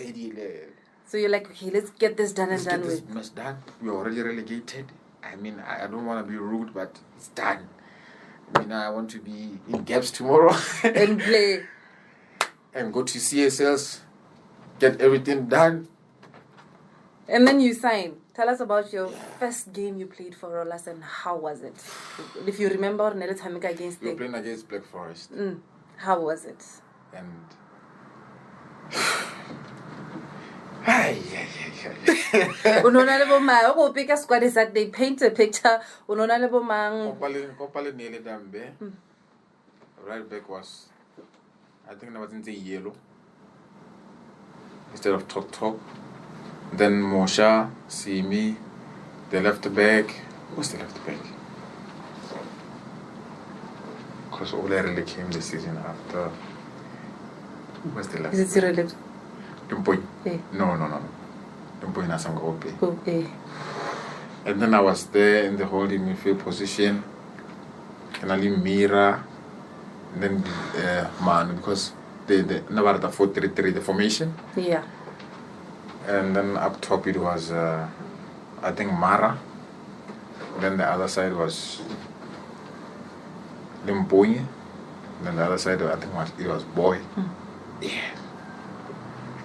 So you're like, okay, let's get this done and done with. Let's get this match done. We're already relegated. I mean, I don't want to be rude, but it's done. I mean, I want to be in gaps tomorrow. And play. And go to CSLs, get everything done. And then you sign. Tell us about your first game you played for Rollers and how was it? If you remember, against you were playing against Black Forest. How was it? And Unona le bomang go pick a squad is that they paint a picture. Unona le bomang. Right back was, I think that was in the yellow instead of top. Then Mosha, Simi, the left back. Who's the left back? Because Ole really came the season after. Who was the left back? Is it Cyril? Dumpoy. No. Dumpoy Nasangope. Okay. And then I was there in the holding midfield position. And Ali Mira. And then Man, because the Navarra 4-3-3, the formation. Yeah. And then up top it was, I think, Mara. Then the other side was Limpoye. Then the other side, I think, it was Boy. Yeah.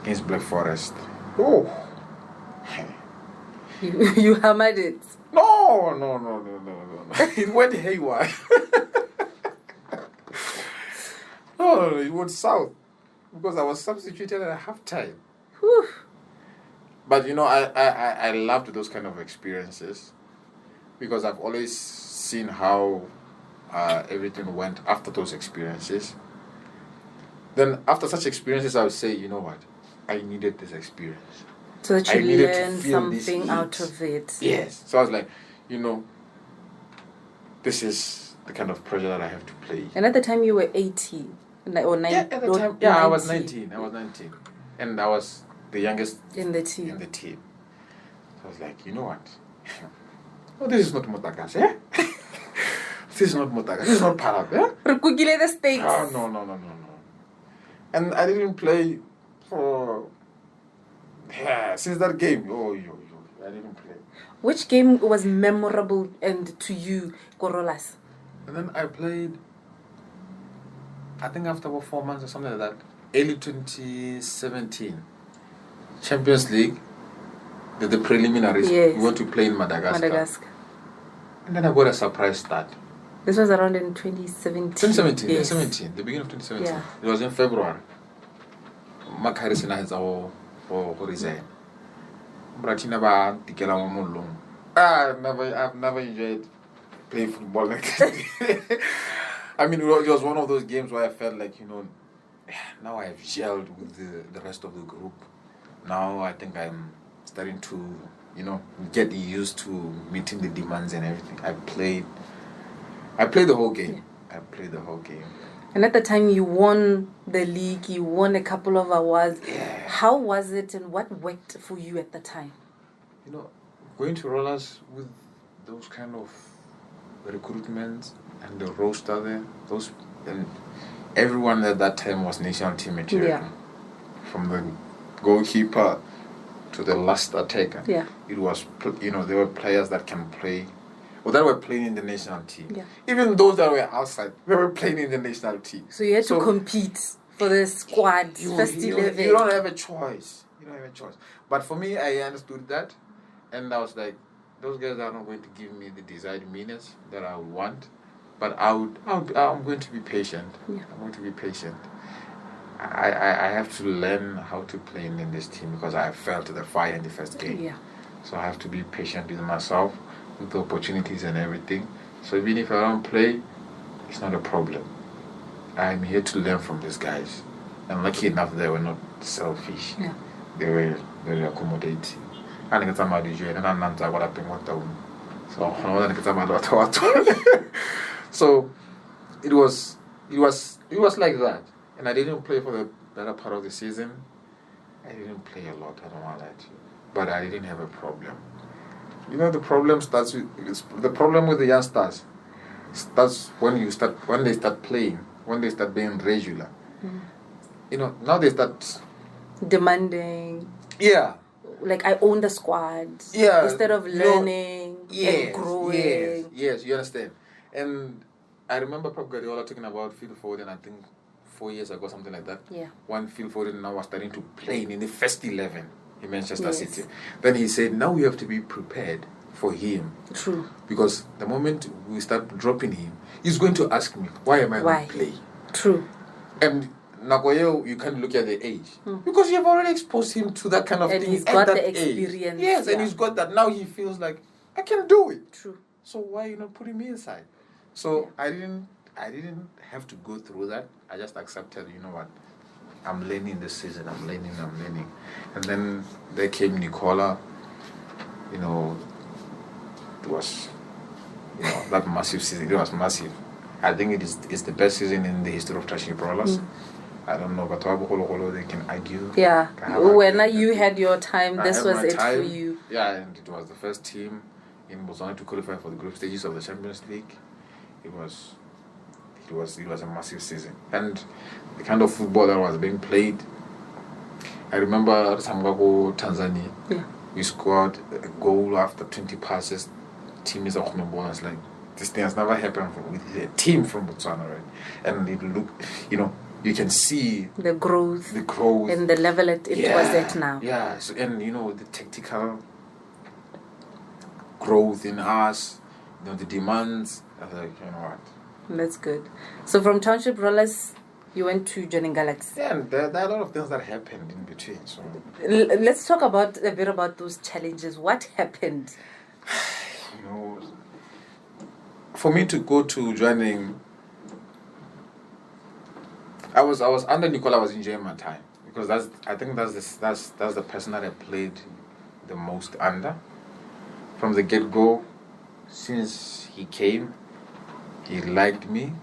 Against Black Forest. Oh. You hammered it. No. It went haywire. No, it went south. Because I was substituted at halftime. Whew. But I loved those kind of experiences because I've always seen how everything went after those experiences. Then after such experiences, I would say, you know what, I needed this experience. So that you learn something out of it. Yes. So I was like, this is the kind of pressure that I have to play. And at the time you were 18 or 19. Yeah, at the time, I was 19. And I was the youngest in the team. So I was like, you know what? Oh, this is not Motagase, eh? This is not Motagase. This is not Palapye. Rekukile the stakes. Oh, no. And I didn't play for... Yeah, since that game. I didn't play. Which game was memorable and to you, Korolas? And then I played, I think after about 4 months or something like that, early 2017, Champions League, the preliminaries. Yes. We went to play in Madagascar. And then I got a surprise start. This was around in 2017. 2017, yes. 2017, the beginning of 2017. Yeah. It was in February. Makarisina has our resign. I've never enjoyed playing football like that. I mean, it was one of those games where I felt like, now I have gelled with the rest of the group. Now I think I'm starting to, get used to meeting the demands and everything. I played the whole game. Yeah. I played the whole game. And at the time you won the league, you won a couple of awards. Yeah. How was it and what worked for you at the time? Going to Rollers with those kind of recruitments and the roster there, and everyone at that time was national team material. Yeah. From the goalkeeper to the last attacker. Yeah. It was, there were players that can play, or that were playing in the national team. Yeah. Even those that were outside, they were playing in the national team. So you had to compete for the squad, first 11. You don't have a choice. But for me, I understood that. And I was like, those guys are not going to give me the desired minutes that I would want. But I'm going to be patient. Yeah. I'm going to be patient. I have to learn how to play in this team because I fell to the fire in the first game. Yeah. So I have to be patient with myself, with the opportunities and everything. So even if I don't play, it's not a problem. I'm here to learn from these guys. And lucky enough, they were not selfish. Yeah. They were very accommodating. So it was like that. And I didn't play for the better part of the season. I didn't play a lot, I don't want to lie to you. But I didn't have a problem. The problem starts with the problem with the youngsters starts when they start playing, when they start being regular. Now they start demanding. Yeah. Like I own the squad. Yeah. Instead of learning and growing. Yes, you understand. And I remember Pep Guardiola talking about Phil Foden, I think 4 years ago, something like that. Yeah. When Phil Foden now was starting to play in the first 11 in Manchester City. Then he said, now we have to be prepared for him. True. Because the moment we start dropping him, he's going to ask me, why am I not playing? True. And Nagoyo, you can't look at the age. Because you've already exposed him to that kind of thing. And he's got the experience. Yes, and he's got that. Now he feels like, I can do it. True. So why are you not putting me inside? So I didn't have to go through that. I just accepted, you know what, I'm learning this season, I'm learning. And then there came Nicola, it was, that massive season. It was massive. I think it's the best season in the history of Township Rollers. I don't know, but they can argue. Yeah, when you had your time, this was it time, for you. Yeah, and it was the first team in Botswana to qualify for the group stages of the Champions League. It was a massive season, and the kind of football that was being played. I remember Samgago, Tanzania. Yeah. We scored a goal after 20 passes. Team is a ball. It's like, this thing has never happened with a team from Botswana, right? And it looked, you can see the growth and the level it was at now. Yeah, so, and the tactical growth in us, the demands. I was like, you know what? That's good. So from Township Rollers, you went to Joining Galaxy. Yeah, and there are a lot of things that happened in between. So let's talk a bit about those challenges. What happened? For me to go to Joining, I was under Nicola. I was enjoying my time because that's the person that I played the most under from the get go. Since he came, he liked me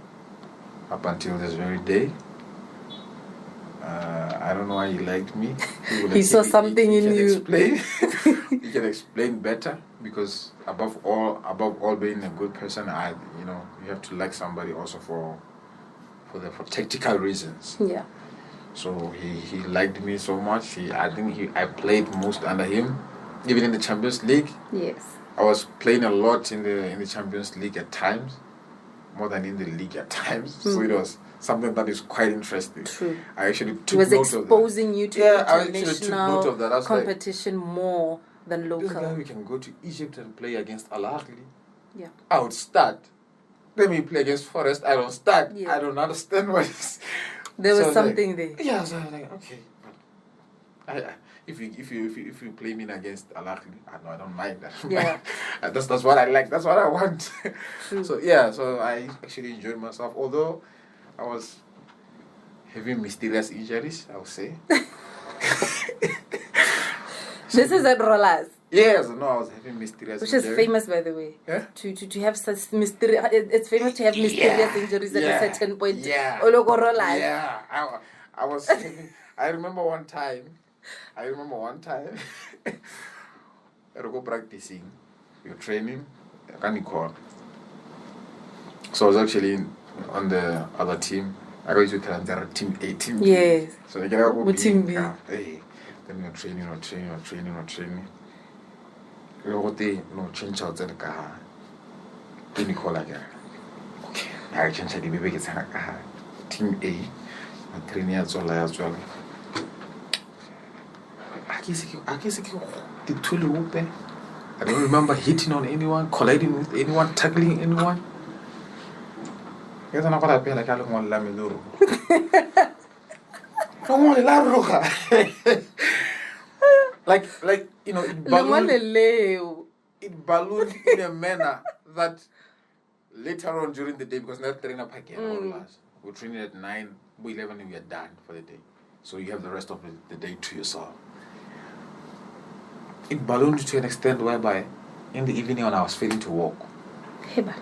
up until this very day. I don't know why he liked me. He saw something in you. Explain. He can explain better, because above all being a good person, you have to like somebody also for tactical reasons. Yeah. So he liked me so much. I played most under him, even in the Champions League. Yes. I was playing a lot in the Champions League at times, more than in the league at times. So it was something that is quite interesting. True. I actually took He was note of that. exposing you to international that. competition more than local. This guy, we can go to Egypt and play against Al Ahly. Yeah. I would start. Then we play against Forest. I don't start. Yeah. I don't understand what is. There was something there. Yeah, so I was like, okay. If you play me against Al Ahly, I don't mind that. Yeah. That's what I like. That's what I want. True. So I actually enjoyed myself, although I was having mysterious injuries, I would say. This is at Rollers. Yes, no, I was having mysterious injuries. Which injuries. is famous, by the way. Yeah? To have such mysterious... It's famous to have mysterious injuries at a certain point. Yeah. Rollers. Yeah. I was having... I remember one time... I go practicing. You're training. I can't call. So I was actually on the other team. I go to team A, team B. Yes. So they get out with team B. Hey. Then you're training. No change out the car. Then you call again. Okay. I change the baby gets team A. I'm training as well. I don't remember hitting on anyone, colliding with anyone, tackling anyone. Like it ballooned in a manner that later on during the day, because not train up again, we're training at 9, 11 and we are done for the day. So you have the rest of the day to yourself. It ballooned to an extent whereby in the evening when I was failing to walk. Heba.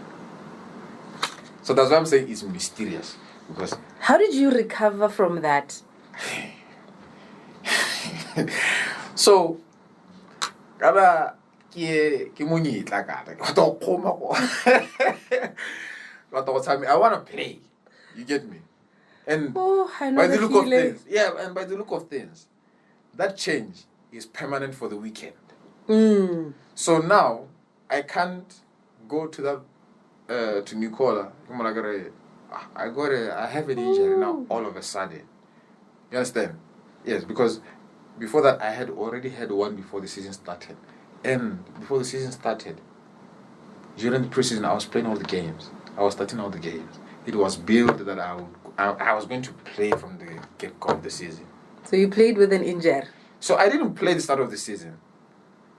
So that's why I'm saying it's mysterious. Because how did you recover from that? So, I want to play. You get me? And I know by the look of things, and by the look of things, that change is permanent for the weekend. So now I can't go to that to Nicola. I have an injury now all of a sudden. You understand? Yes, because before that I had already had one before the season started. And before the season started, during the preseason I was playing all the games. I was starting all the games. It was built that I was going to play from the get-go of the season. So you played with an injury? So I didn't play the start of the season.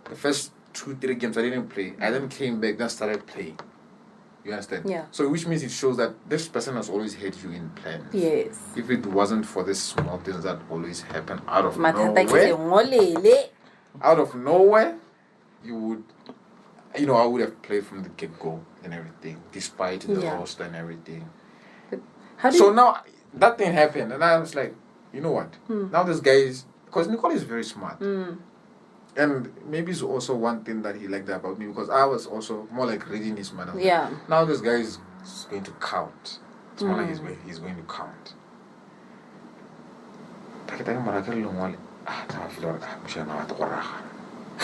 The first 2-3 games I didn't play. I then came back, then started playing. You understand? Yeah. So which means it shows that this person has always had you in plans. Yes. If it wasn't for these small things that always happen out of nowhere, you would, I would have played from the get-go and everything, despite the roster and everything. So now that thing happened, and I was like, you know what? Now this guy is, because Nicole is very smart. And maybe it's also one thing that he liked about me, because I was also more like reading his mind. Yeah. Like, now this guy is going to count. It's more like he's going to count.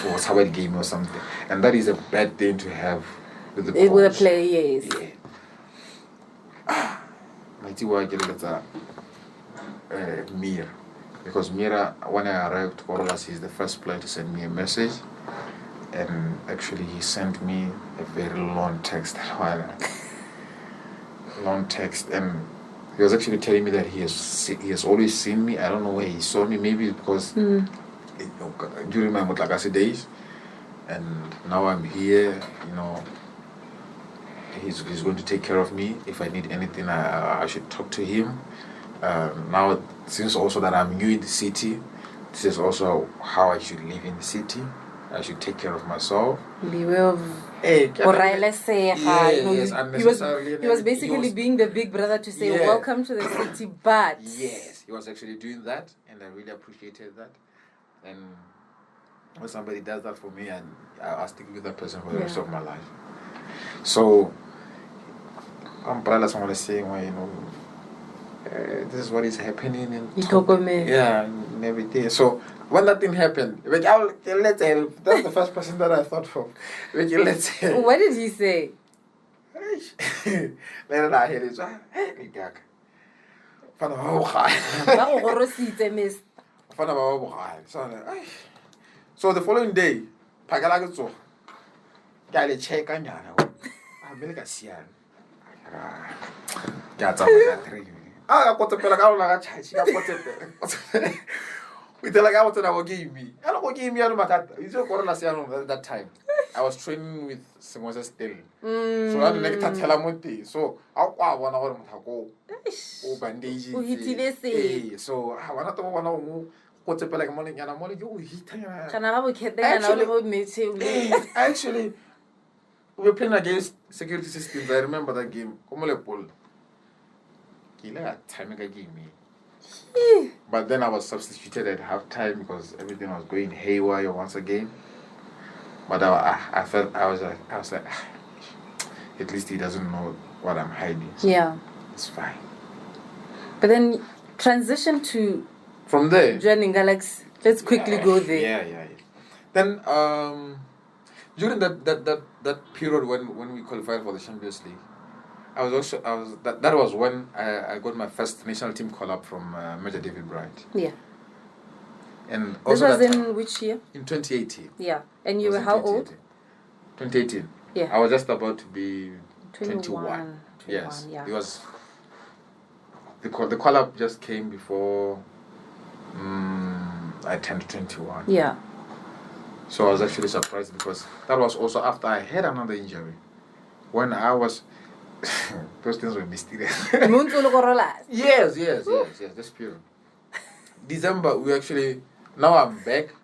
Or somebody game or something. And that is a bad thing to have with the coach. With a player, yes. Yeah. My team was Mir. Because Mira, when I arrived to Corolas, he's the first player to send me a message. And actually, he sent me a very long text. Long text. And he was actually telling me that he has always seen me. I don't know where he saw me. Maybe because during my Mutlakasi days. And now I'm here, He's going to take care of me. If I need anything, I should talk to him. Now, since also that I'm new in the city, this is also how I should live in the city. I should take care of myself. Beware of Hey, yes, unnecessarily. he was basically being the big brother to say, welcome to the city, but... Yes, he was actually doing that, and I really appreciated that. And when somebody does that for me, and I'll stick with that person for the rest of my life. So, I'm proud of someone saying, this is what is happening and everything. So when that thing happened, let's help. That's the first person that I thought of. Let's help. What did he say? Later I heard it. So the following day, that time. I was training with Singwasa still. So I didn't tell him. So I want to bandage. So I want to actually, we were playing against security systems. I remember that game. But then I was substituted at halftime because everything was going haywire once again. But I felt I was like, at least he doesn't know what I'm hiding. So it's fine. But then transition to from there joining Galaxy. Let's quickly go there. Yeah. Then during that period when we qualified for the Champions League, that was when I got my first national team call up from Major David Bright. Yeah. And this was in which year? In 2018. Yeah. And you were how old? 2018. Yeah. I was just about to be 21. Yes. Yeah. It was the call up just came before I turned 21. Yeah. So I was actually surprised because that was also after I had another injury. When I was those things were mysterious. Yes, that's pure. December, now I'm back,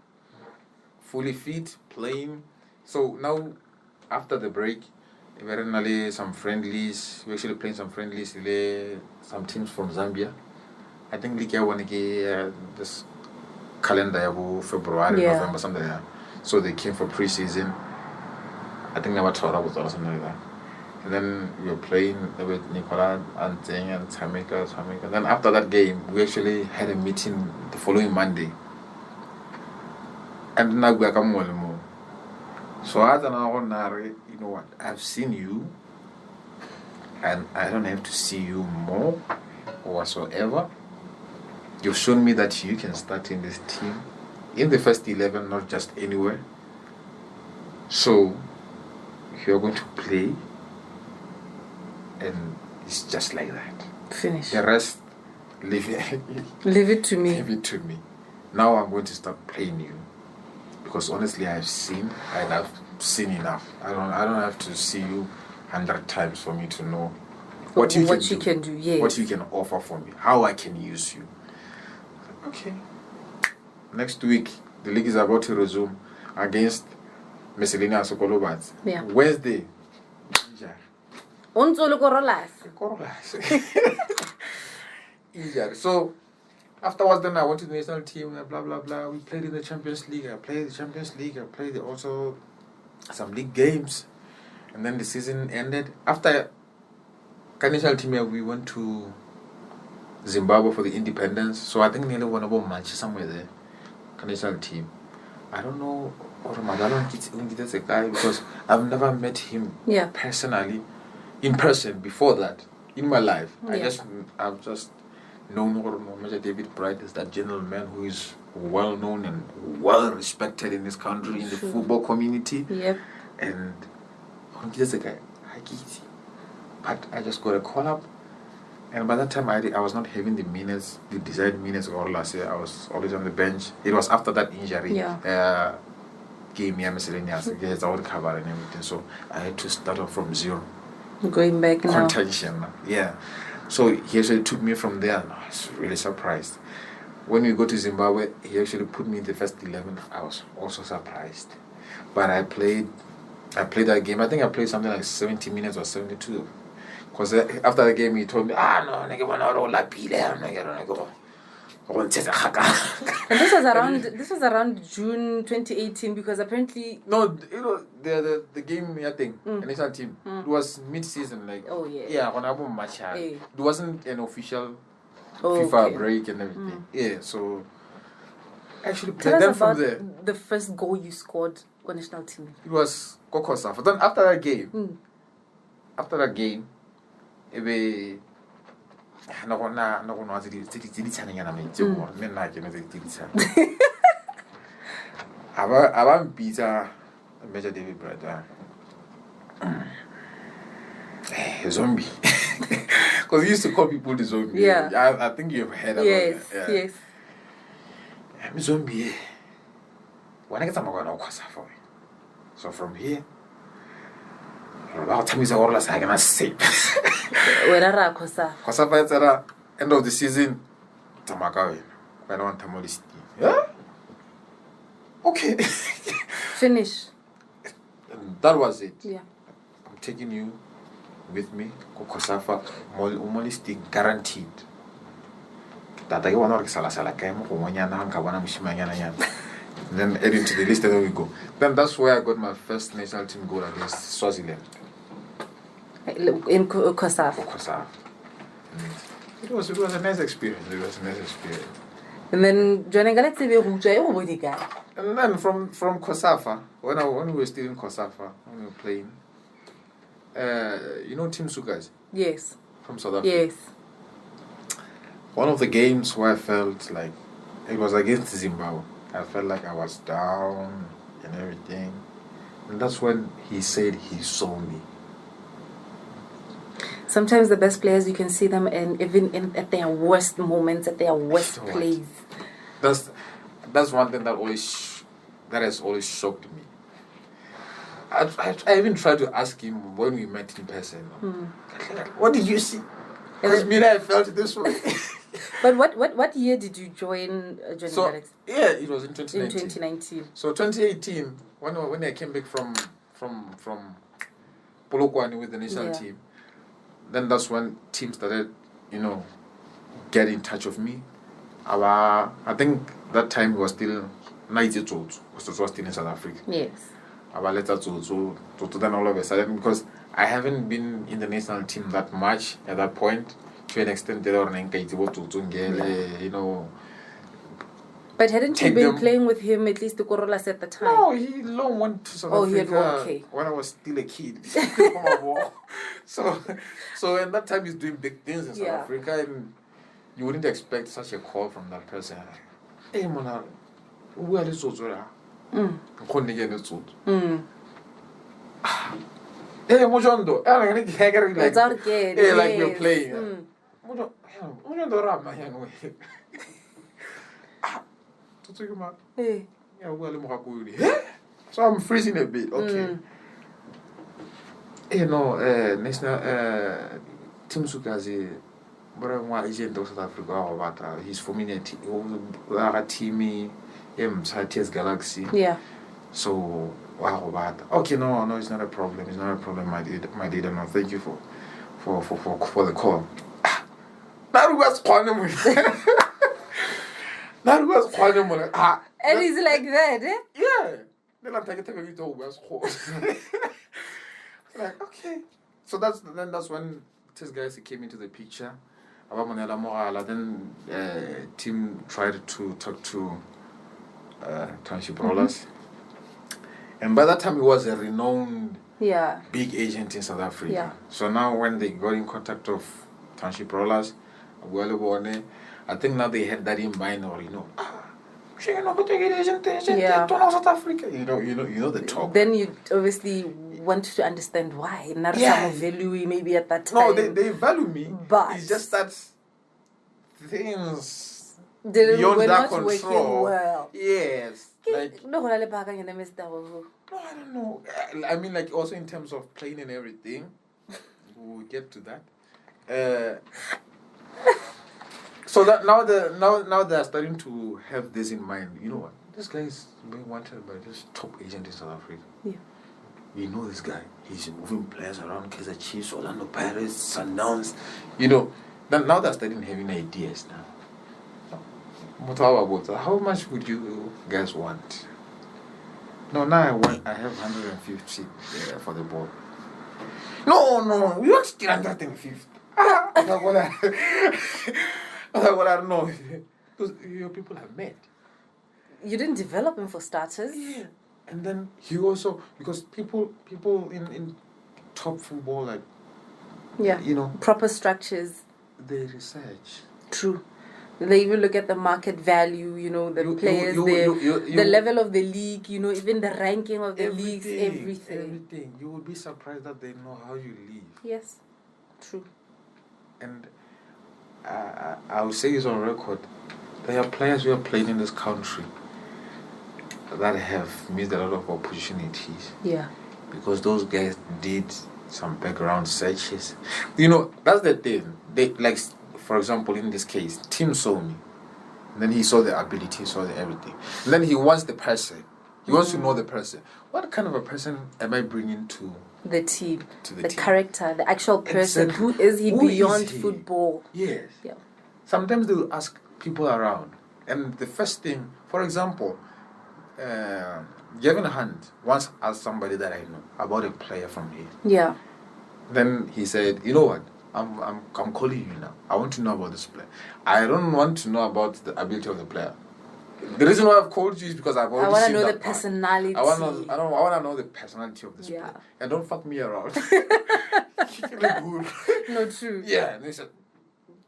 fully fit, playing. So now, after the break, very some friendlies. We're actually playing some friendlies. Some teams from Zambia. I think this calendar of February, November, something like that. So they came for pre-season. I think they were Tora was or something like that. And then we were playing with Nicola and Tamika. Then after that game, we actually had a meeting the following Monday. And now we are coming more. So I don't know, you know what? I've seen you, and I don't have to see you more or whatsoever. You've shown me that you can start in this team, in the first 11, not just anywhere. So if you're going to play, and it's just like that. Finish. The rest, leave it to me. Leave it to me. Now I'm going to start playing you, because honestly, I've seen enough. I don't have to see you 100 times for me to know what you can do. Yes. What you can offer for me, how I can use you. Okay. Next week, the league is about to resume against Messelina Sokolobat. Yeah. Wednesday. So afterwards, then I went to the national team. Blah blah blah. We played in the Champions League. I played the Champions League. I played also some league games, and then the season ended. After national team, we went to Zimbabwe for the independence. So I think nearly won about match somewhere there. National team. I don't know. Or I don't get a guy because I've never met him personally. In person before that in my life. I've just known Major David Bright is that gentleman who is well known and well respected in this country, in the football community. Yep. And this guy, but I just got a call up, and by that time I was not having the desired minutes or last year. I was always on the bench. It was after that injury. Gave me a miscellaneous, I would cover and everything. So I had to start off from zero. Going back now. Contention. Yeah. So he actually took me from there. I was really surprised. When we go to Zimbabwe, he actually put me in the first 11. I was also surprised. But I played that game. I think I played something like 70 minutes or 72. Because after the game, he told me, no, nigga, when I roll like Pile, nigga, go. And this was around June 2018 because apparently the game thing, the national team, it was mid-season, like on a match. It wasn't an official FIFA break and everything. Yeah, so actually played them from there. The first goal you scored on national team. It was Kokosa. Then after that game, I'm Peter, Major David brother. Zombie. Because we used to call people the zombie. Yeah. I think you've heard about that. Yes. I'm a zombie. When I get some more for me. So from here, about time is all I can say. Where are Kosa? Kosa end of the season. Tamakawe. When I want Tamolisti. Yeah? Okay. Finish. And that was it. Yeah. I'm taking you with me. Kokosafa. Molisti guaranteed. That I want to sala kemo kumonyana hankawana mushimanyana. Then add into the list and then we go. Then that's where I got my first national team goal against Swaziland. In Kosafa. It was a nice experience. And then And then from Kosafa, when we were still in Kosafa, when we were playing, you know Team Sukas? Yes. From South Africa. Yes. One of the games where I felt like it was against Zimbabwe. I felt like I was down and everything. And that's when he said he saw me. Sometimes the best players, you can see them at their worst moments, at their worst plays. That's one thing that has always shocked me. I even tried to ask him when we met in person. What did you see? Because I felt this way. But what year did you join Galaxy? Yeah, it was in 2019. In 2019. So 2018, when I came back from Polokwane with the national team, then that's when teams started, get in touch with me. I think that time was still 92, was still in South Africa. Yes. Our letter to then all of a sudden, because I haven't been in the national team that much at that point, to an extent that But hadn't you been playing with him at least to Corolas at the time? No, he long went to South Africa when I was still a kid. So in that time he's doing big things in South Africa, and you wouldn't expect such a call from that person. Hey, Mona, where is Ozora? Hey, Mojondo, like we're playing. Mojondo Rama, so I'm freezing a bit. Okay. National Team Sukazi, but I'm agent of South Africa. He's for me a team. Kells Galaxy. Yeah. So wow, but okay, no, it's not a problem. It's not a problem, my dear. No, thank you for the call. That was quantum. That was quantum. And he's like that, eh? Yeah. Then I'm taking it to West Coast. Like, okay. So that's when this guys came into the picture. Then team tried to talk to Township rollers. And by that time, he was a renowned big agent in South Africa. Yeah. So now when they got in contact of Township rollers, I think now they had that in mind, or South Africa. You know the talk. Then you obviously want to understand why. Not some value maybe at that time. No, they value me. But it's just that things were not control. working well. Yes. Like, no, I don't know. I mean, like, also in terms of playing and everything, we'll get to that. So that now they're starting to have this in mind. You know what? this guy is being wanted by this top agent in South Africa. Yeah. We know this guy. He's moving players around Kaizer Chiefs, Orlando Pirates, Sundowns. You know, now they're starting having ideas now. How much would you guys want? No, now I have 150 for the ball. No, we want 350. I don't know. Because your people have met. You didn't develop him for starters. Yeah. And then he also, because people in top football, like, you know, proper structures. They research. True. They even look at the market value, you know, the players, the level of the league, you know, even the ranking of the leagues, everything. Everything. You will be surprised that they know how you live. Yes, true. And I will say this on record. There are players who have played in this country that have missed a lot of opportunities. Yeah. Because those guys did some background searches. You know, that's the thing. They, like, for example, in this case, Tim saw me. And then he saw the ability, he saw the everything. And then he wants the person. He wants to know the person. What kind of a person am I bringing to the team? To the team. Character, the actual person. Exactly. Who is he beyond he? football? Yes. Yeah. Sometimes they will ask people around. And the first thing, for example, Gavin Hunt once asked somebody that I know about a player from here. Yeah. Then he said, you know what? I'm calling you now. I want to know about this player. I don't want to know about the ability of the player. The reason why I've called you is because I've already seen that. I want to know the personality. I want to know the personality of this player. And don't fuck me around. No, true. Yeah. And he said,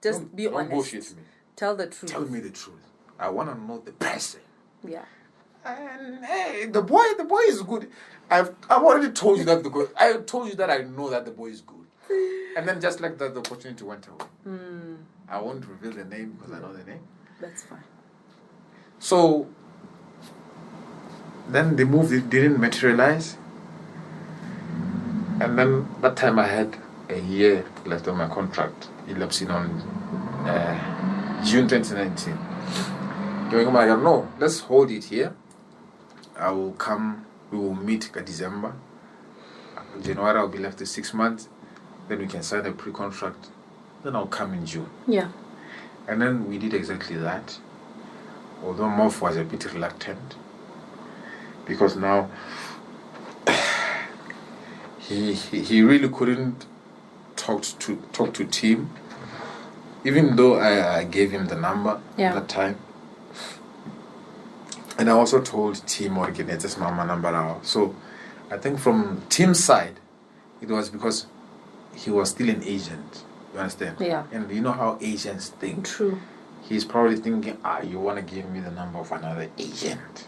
just be honest. Don't bullshit me. Tell the truth. Tell me the truth. I want to know the person. Yeah. And hey, the boy is good. I've already told you that I told you that I know that the boy is good. And then just like that, the opportunity went away. I won't reveal the name because I know the name. That's fine. So then the move didn't materialize. And then that time I had a year left on my contract. It lapsed on June 2019. Going, no, let's hold it here. I will come, we will meet in December. January I'll be left with 6 months. Then we can sign a pre-contract. Then I'll come in June. Yeah. And then we did exactly that. Although Moff was a bit reluctant. Because now he really couldn't talk to Tim. Even though I gave him the number at that time. And I also told Tim Originators Mama number now. So I think from Tim's side, it was because he was still an agent. You understand? Yeah. And you know how agents think. True. He's probably thinking, you want to give me the number of another agent.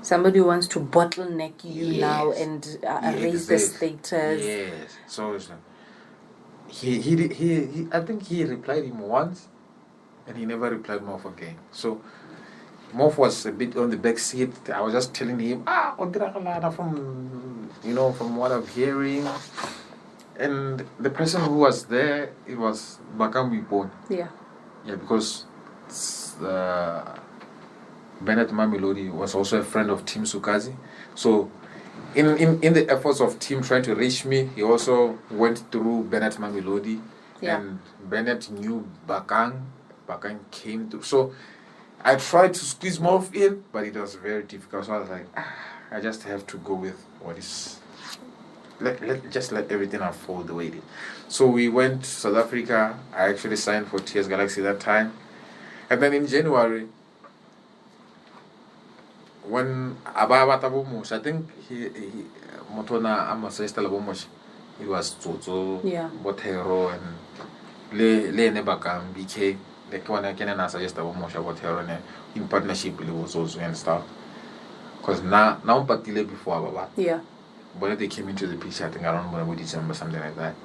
Somebody wants to bottleneck you now and raise the status. Yes. So it's like, he I think he replied him once, and he never replied Moff again. So Moff was a bit on the back seat. I was just telling him, from what I'm hearing. And the person who was there, it was Bakam Wipon. Yeah. Yeah, because Bennett Mamelodi was also a friend of Tim Sukazi. So in the efforts of Tim trying to reach me, he also went through Bennett Mamelodi. Yeah. And Bennett knew Bakang. Bakang came through. So I tried to squeeze more in, but it was very difficult. So I was like, I just have to go with what is... Let everything unfold the way it is. So we went to South Africa. I actually signed for TS Galaxy that time. And then in January, when Ababa Tabomosh, I think he Motona Amasesta Labomosh, it was Toto, Botero, and Le Nebakam, BK, the Kwana Kenan suggest Abomosh Botero in partnership with Ozozo and stuff. Because now Patile before Ababa. Yeah. But they came into the picture, I think around December, something like that.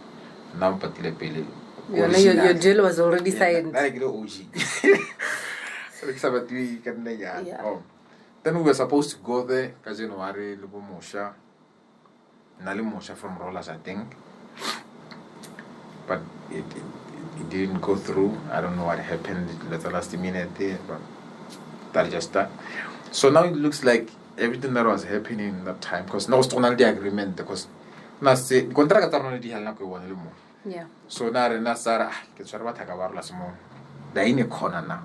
Now Patile Pele. Your deal was already signed. Like the OG. Then we were supposed to go there, Kazinuari, Lubumosha, Nalimosha from Rollers, I think. But it didn't go through. I don't know what happened at the last minute there, but that's just that. So now it looks like everything that was happening in that time, because now it's only the agreement, because now say contract are not the hell anymore. Yeah. So now the Sara get sure what I got last more. They're in a corner now.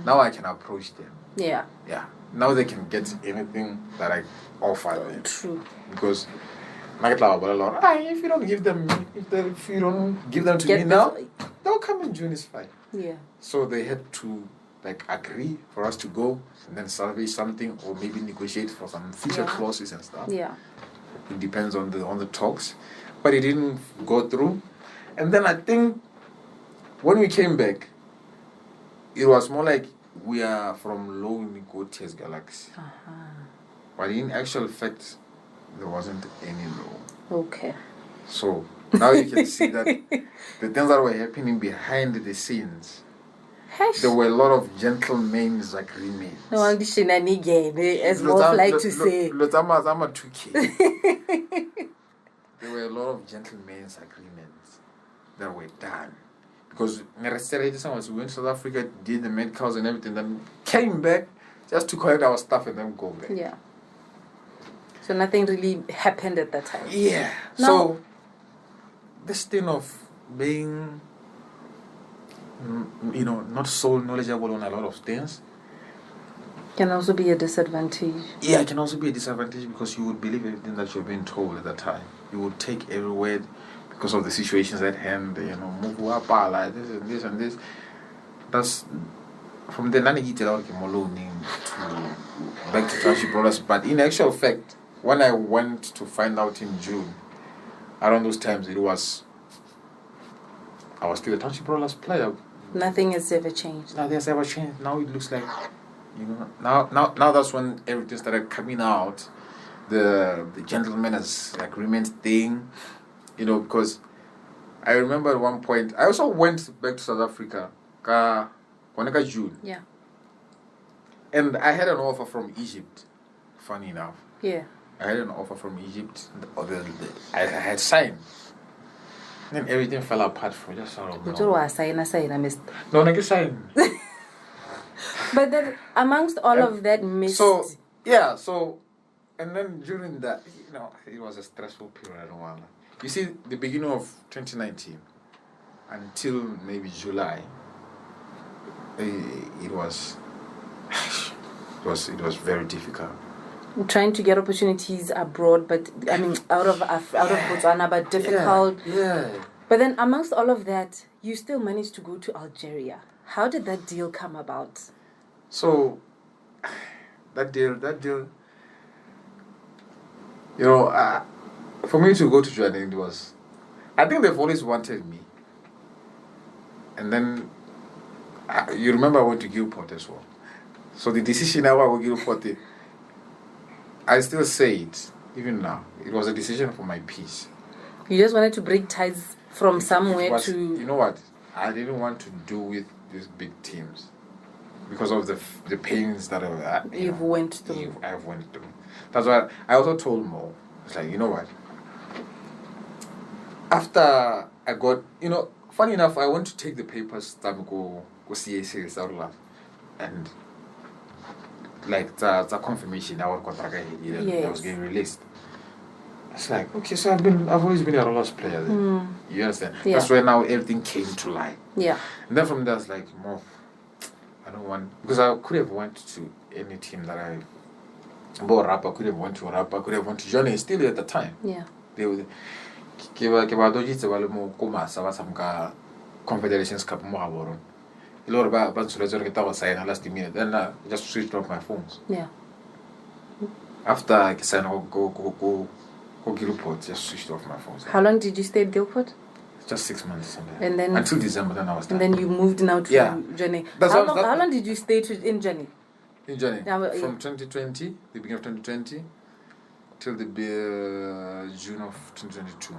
Now I can approach them. Yeah. Yeah. Now they can get anything that I offer them. True. Because if you don't give them, if you don't give them to me now, they'll come in June. It's fine. Yeah. So they had to agree for us to go and then salvage something, or maybe negotiate for some future clauses and stuff. Yeah. It depends on the talks, but it didn't go through. And then I think when we came back, it was more like we are from low Nicotia's galaxy. But in actual fact, there wasn't any low. Okay. So now you can see that the things that were happening behind the scenes, there were a lot of gentlemen's agreements. No one shenanigan, as most like to say. I'm a 2K. There were a lot of gentlemen's agreements that were done. Because we went to South Africa, did the medicals and everything, then came back just to collect our stuff and then go back. Yeah. So nothing really happened at that time. Yeah. No. So this thing of being, not so knowledgeable on a lot of things can also be a disadvantage. Yeah, it can also be a disadvantage, because you would believe everything that you're being told at that time. You would take every word because of the situations at hand, move up, like this and this and this. That's from the Nanigita to back to Township Brothers. But in actual fact, when I went to find out in June, around those times, I was still a Township Brothers player. Nothing has ever changed. Nothing has ever changed. Now it looks like, now that's when everything started coming out. The gentleman's agreement thing, because I remember at one point, I also went back to South Africa, June. Yeah. And I had an offer from Egypt, funny enough. Yeah. I had an offer from Egypt, I had signed. And then everything fell apart for just sort of. No, I signed. But then, amongst all of that mist. And then during that, it was a stressful period. I don't want to. You see, the beginning of 2019 until maybe July, it was very difficult. Trying to get opportunities abroad, but out of Botswana, but difficult. Yeah. But then, amongst all of that, you still managed to go to Algeria. How did that deal come about? So, that deal. For me to go to Johanna, it was, I think they've always wanted me. And then, you remember I went to Gilport as well. So the decision I went to Gilport, I still say it, even now. It was a decision for my peace. You just wanted to break ties from somewhere to... You know what? I didn't want to do with these big teams because of the pains that I've went through. That's why I also told Mo, it's like, you know what? After I got, funny enough, I went to take the papers that go CAC and the confirmation I was getting released. It's like, okay, so I've always been a rollers player then. You understand? Yeah. That's where now everything came to light. Yeah. And then from there, it's like, more, I don't want, because I could have went to any team that I bought rapper, could have went to rapper, could have went to Johnny, still at the time. Yeah. They would Confederations Cup more. A lot about bunch of sign last minute. Then I just switched off my phones. Yeah. After I signed go Gilport, just switched off my phones. How long did you stay at Gilport? Just 6 months. And then until December, then I was done. And then you moved now to Johnny. How long did you stay in Johnny? In Johnny? From 2020, the beginning of 2020, till the June of 2022.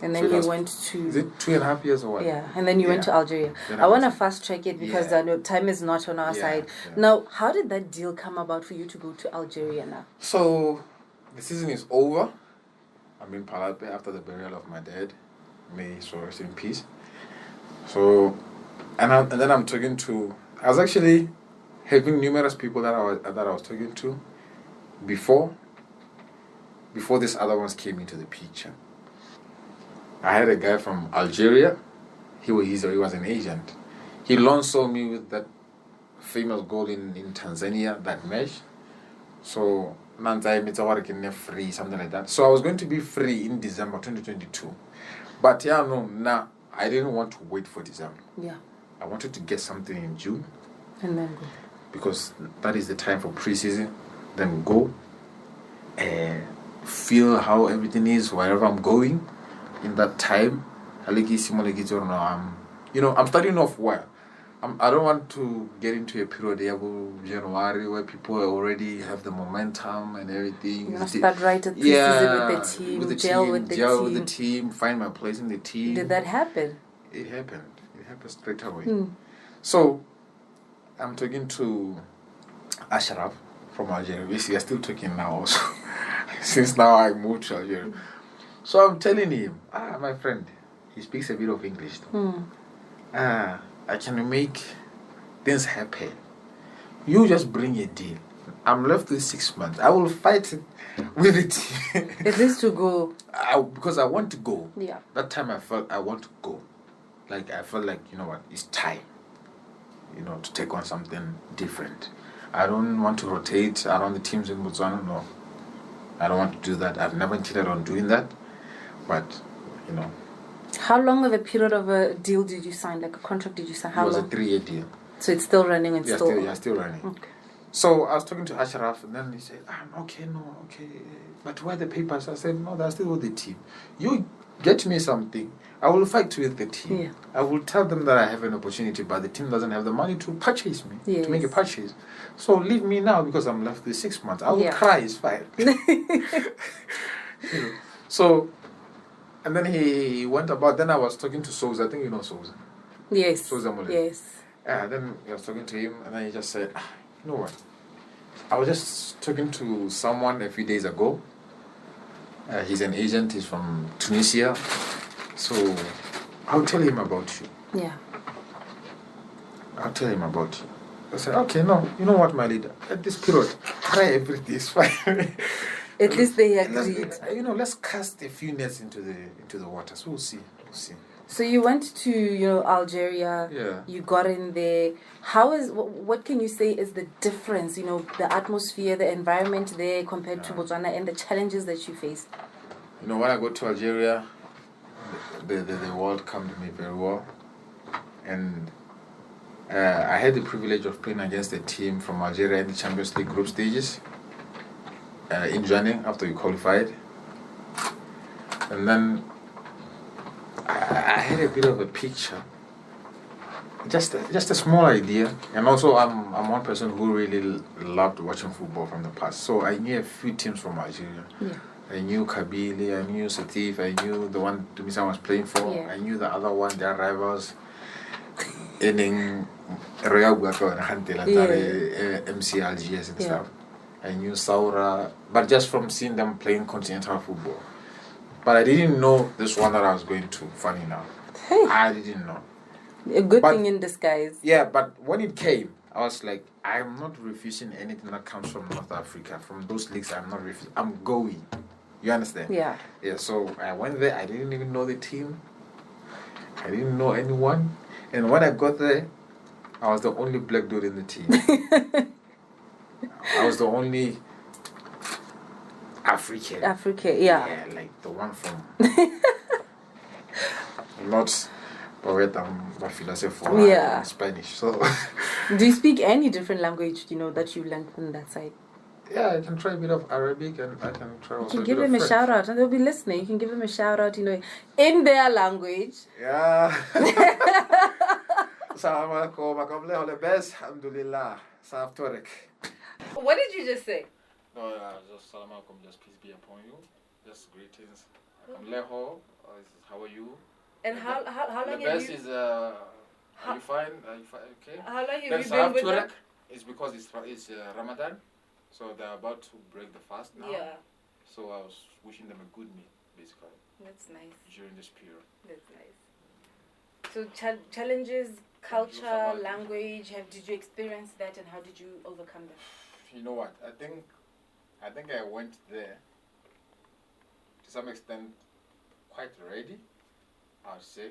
And then you went to... Is it 2.5 years or what? Yeah, and then you went to Algeria. I want to fast track it because I know time is not on our side. Yeah. Now, how did that deal come about for you to go to Algeria now? So, the season is over. I'm in Palapye after the burial of my dad. May he so rest in peace. So, and then I'm talking to... I was actually having numerous people that I was talking to before these other ones came into the picture. I had a guy from Algeria. He was an agent. He loan saw me with that famous goal in Tanzania, that match. So it's free, something like that. So I was going to be free in December 2022. But I didn't want to wait for December. Yeah. I wanted to get something in June. And then go. Because that is the time for preseason. Then go and feel how everything is wherever I'm going in that time. I'm starting off well. I don't want to get into a period of January where people already have the momentum and everything. You start right at preseason with the team, gel with the team, find my place in the team. Did that happen? It happened. It happened straight away. So, I'm talking to Ashraf from Algeria. We are still talking now also. Since now I moved to Algeria. So I'm telling him, my friend, he speaks a bit of English though. I can make things happen. You just bring a deal. I'm left with 6 months. I will fight with the team. At least to go. Because I want to go. Yeah. That time I felt I want to go. I felt like, you know what, it's time. To take on something different. I don't want to rotate around the teams in Botswana, no. I don't want to do that. I've never intended on doing that. But, How long of a period of a deal did you sign? Like a contract did you sign? How long? It was a 3-year deal. So it's still running and still running. Okay. So I was talking to Ashraf and then he said, okay. But where are the papers? I said, no, they're still with the team. You get me something. I will fight with the team. Yeah. I will tell them that I have an opportunity, but the team doesn't have the money to purchase me, to make a purchase. So leave me now because I'm left with 6 months. I will cry, it's fine. So, and then he went about, then I was talking to Souza. I think you know Souza. Yes. Souza Mole. Yes. Then I was talking to him and then he just said, you know what? I was just talking to someone a few days ago. He's an agent, he's from Tunisia. So, I'll tell him about you. Yeah. I'll tell him about you. I said, okay, no, you know what, my leader? At this period, try everything, it's fine. At least they agreed. Let's cast a few nets into the waters. We'll see. So you went to, Algeria. Yeah. You got in there. What can you say is the difference, the atmosphere, the environment there compared to Botswana and the challenges that you faced? When I go to Algeria, the world comes to me very well. And I had the privilege of playing against a team from Algeria in the Champions League group stages in Johannesburg after we qualified. And then I had a bit of a picture, just a small idea. And also I'm one person who really loved watching football from the past. So I knew a few teams from Algeria. Yeah. I knew Kabili, I knew Satif, I knew the one Dumisa was playing for, I knew the other one, their rivals. In MC Algiers and stuff. I knew Saura, but just from seeing them playing continental football. But I didn't know this one that I was going to, funny now. Hey. I didn't know. A good thing in disguise. Yeah, but when it came, I was like, I'm not refusing anything that comes from North Africa. From those leagues, I'm not refusing. I'm going. You understand? Yeah. Yeah, so I went there. I didn't even know the team. I didn't know anyone. And when I got there, I was the only black dude in the team. I was the only African. African, yeah. Yeah, like the one from... not Spanish. So. Do you speak any different language, that you learned from that side? Yeah, I can try a bit of Arabic and I can try also You can give them a shout out and they'll be listening. You can give them a shout out, in their language. Yeah. Assalamu alaikum. Makamle ole best. Alhamdulillah. Saaf Torek. What did you just say? No, just salam alaikum. Just peace be upon you. Just greetings. Makamleho. How are you? And how long have you... The best is are you fine? Okay. How long have you been with them? It's because it's Ramadan. So they're about to break the fast now. Yeah. So I was wishing them a good meal, basically. That's nice. During this period. That's nice. So challenges culture, language? Did you experience that, and how did you overcome that? You know what? I think I went there to some extent quite ready, I would say,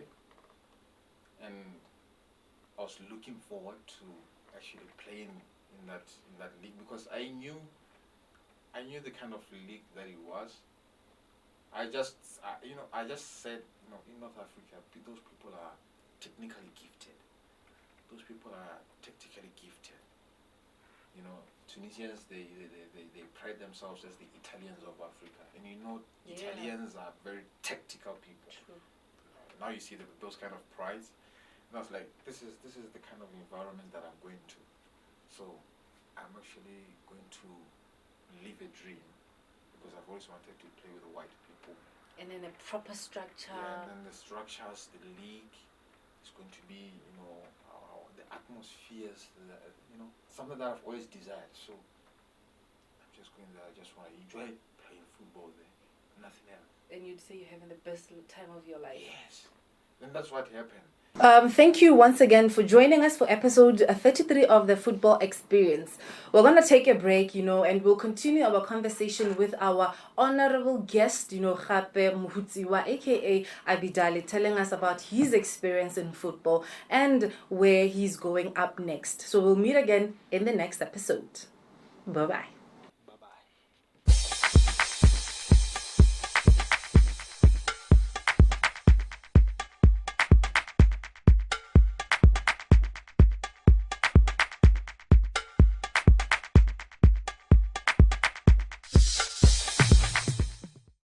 and I was looking forward to actually playing in that league because I knew the kind of league that it was. I just said, in North Africa, those people are technically gifted. Those people are tactically gifted. Tunisians, they pride themselves as the Italians of Africa, and Italians are very tactical people. True. Now you see those kind of prides. And I was like, this is the kind of environment that I'm going to. So I'm actually going to live a dream because I've always wanted to play with the white people. And then a proper structure. Yeah, and then the structures, the league is going to be, the atmospheres, something that I've always desired. So I'm just going there. I just want to enjoy playing football there. Nothing else. And you'd say you're having the best time of your life. Yes. And that's what happened. Thank you once again for joining us for episode 33 of the Football Experience. We're going to take a break, and we'll continue our conversation with our honorable guest, Gape Mohutsiwa, aka Abidali, telling us about his experience in football and where he's going up next. So we'll meet again in the next episode. Bye-bye.